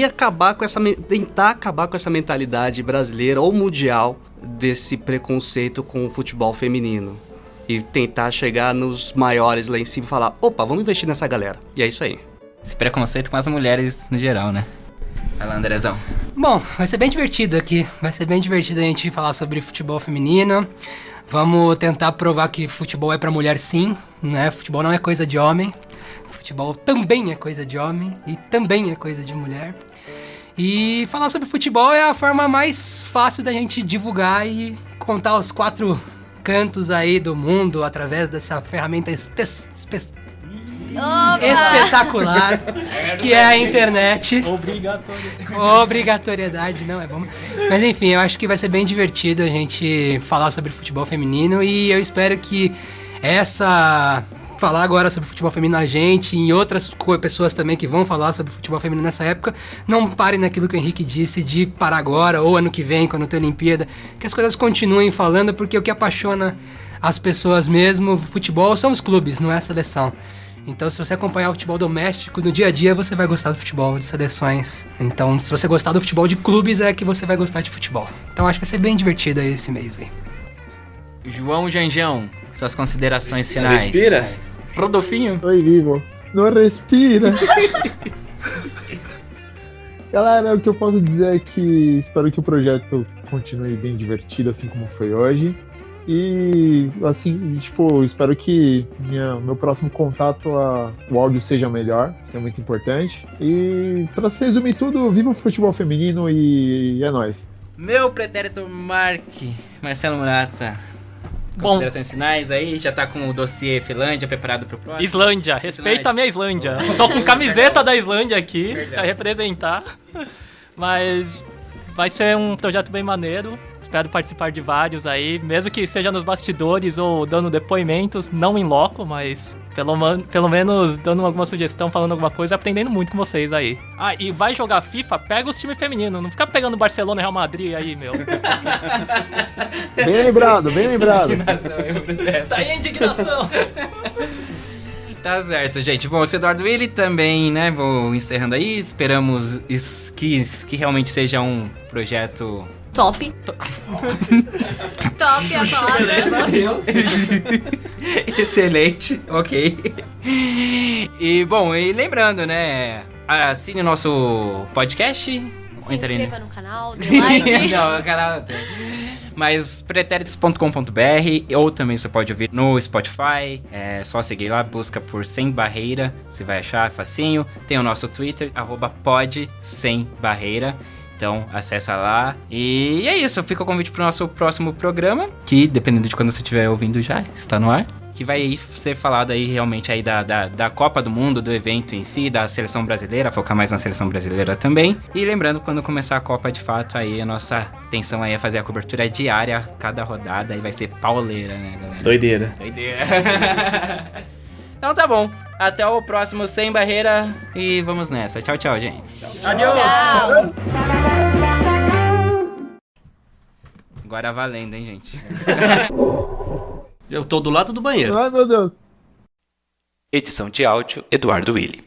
Speaker 4: tentar acabar com essa mentalidade brasileira ou mundial desse preconceito com o futebol feminino. E tentar chegar nos maiores lá em cima e falar, opa, vamos investir nessa galera. E é isso aí.
Speaker 2: Esse preconceito com as mulheres no geral, né? Vai lá, Andrezão.
Speaker 3: Bom, vai ser bem divertido aqui. Vai ser bem divertido a gente falar sobre futebol feminino. Vamos tentar provar que futebol é pra mulher sim, né? Futebol não é coisa de homem. Futebol também é coisa de homem e também é coisa de mulher. E falar sobre futebol é a forma mais fácil da gente divulgar e contar os 4 cantos aí do mundo através dessa ferramenta espetacular que é a internet. Obrigatoriedade, não é bom. Mas enfim, eu acho que vai ser bem divertido a gente falar sobre futebol feminino e eu espero que falar agora sobre futebol feminino a gente e outras pessoas também que vão falar sobre futebol feminino nessa época, não parem naquilo que o Henrique disse de parar agora ou ano que vem, quando tem Olimpíada, que as coisas continuem falando, porque o que apaixona as pessoas mesmo, futebol, são os clubes, não é a seleção. Então, se você acompanhar o futebol doméstico no dia a dia, você vai gostar do futebol de seleções. Então, se você gostar do futebol de clubes, é que você vai gostar de futebol. Então, acho que vai ser bem divertido aí esse mês aí.
Speaker 2: João Janjão, suas considerações finais.
Speaker 8: Respira.
Speaker 2: Rodolfinho.
Speaker 6: Oi, vivo. Não respira. Galera, o que eu posso dizer é que espero que o projeto continue bem divertido, assim como foi hoje. E, assim, tipo, espero que meu próximo contato, o áudio seja melhor, isso é muito importante. E, pra se resumir tudo, viva o futebol feminino e é nóis.
Speaker 2: Meu pretérito Marcelo Murata. Considerações finais aí, já tá com o dossiê Finlândia preparado pro próximo?
Speaker 7: Islândia, respeita a minha Islândia. Tô com camiseta da Islândia aqui, pra representar. Mas vai ser um projeto bem maneiro. Espero participar de vários aí, mesmo que seja nos bastidores ou dando depoimentos, não em loco, mas pelo menos dando alguma sugestão, falando alguma coisa e aprendendo muito com vocês aí. Ah, e vai jogar FIFA, pega os times femininos, não fica pegando Barcelona e Real Madrid aí, meu.
Speaker 6: Bem lembrado, bem lembrado.
Speaker 7: Isso aí é indignação.
Speaker 2: Tá certo, gente. Bom, esse Eduardo Willi também, né, vou encerrando aí, esperamos que realmente seja um projeto...
Speaker 5: Top. Top a palavra.
Speaker 2: Excelente, ok. E bom, e lembrando, né? Assine o nosso podcast.
Speaker 5: Se inscreva no canal, dê like.
Speaker 2: Não, o canal tem. Mas pretéritos.com.br ou também você pode ouvir no Spotify. É só seguir lá, busca por Sem Barreira. Você vai achar facinho. Tem o nosso Twitter, @podsembarreira. Então, acessa lá. E é isso, fica o convite pro nosso próximo programa, que, dependendo de quando você estiver ouvindo já, está no ar. Que vai ser falado aí realmente aí da Copa do Mundo, do evento em si, da seleção brasileira, focar mais na seleção brasileira também. E lembrando, quando começar a Copa de fato, aí a nossa intenção aí é fazer a cobertura diária, cada rodada, aí vai ser pauleira, né, galera?
Speaker 8: Doideira.
Speaker 2: Então tá bom. Até o próximo Sem Barreira e vamos nessa. Tchau, tchau, gente.
Speaker 7: Adeus.
Speaker 5: Tchau.
Speaker 2: Agora valendo, hein, gente?
Speaker 4: Eu tô do lado do banheiro.
Speaker 6: Ai, meu Deus.
Speaker 9: Edição de áudio, Eduardo Willi.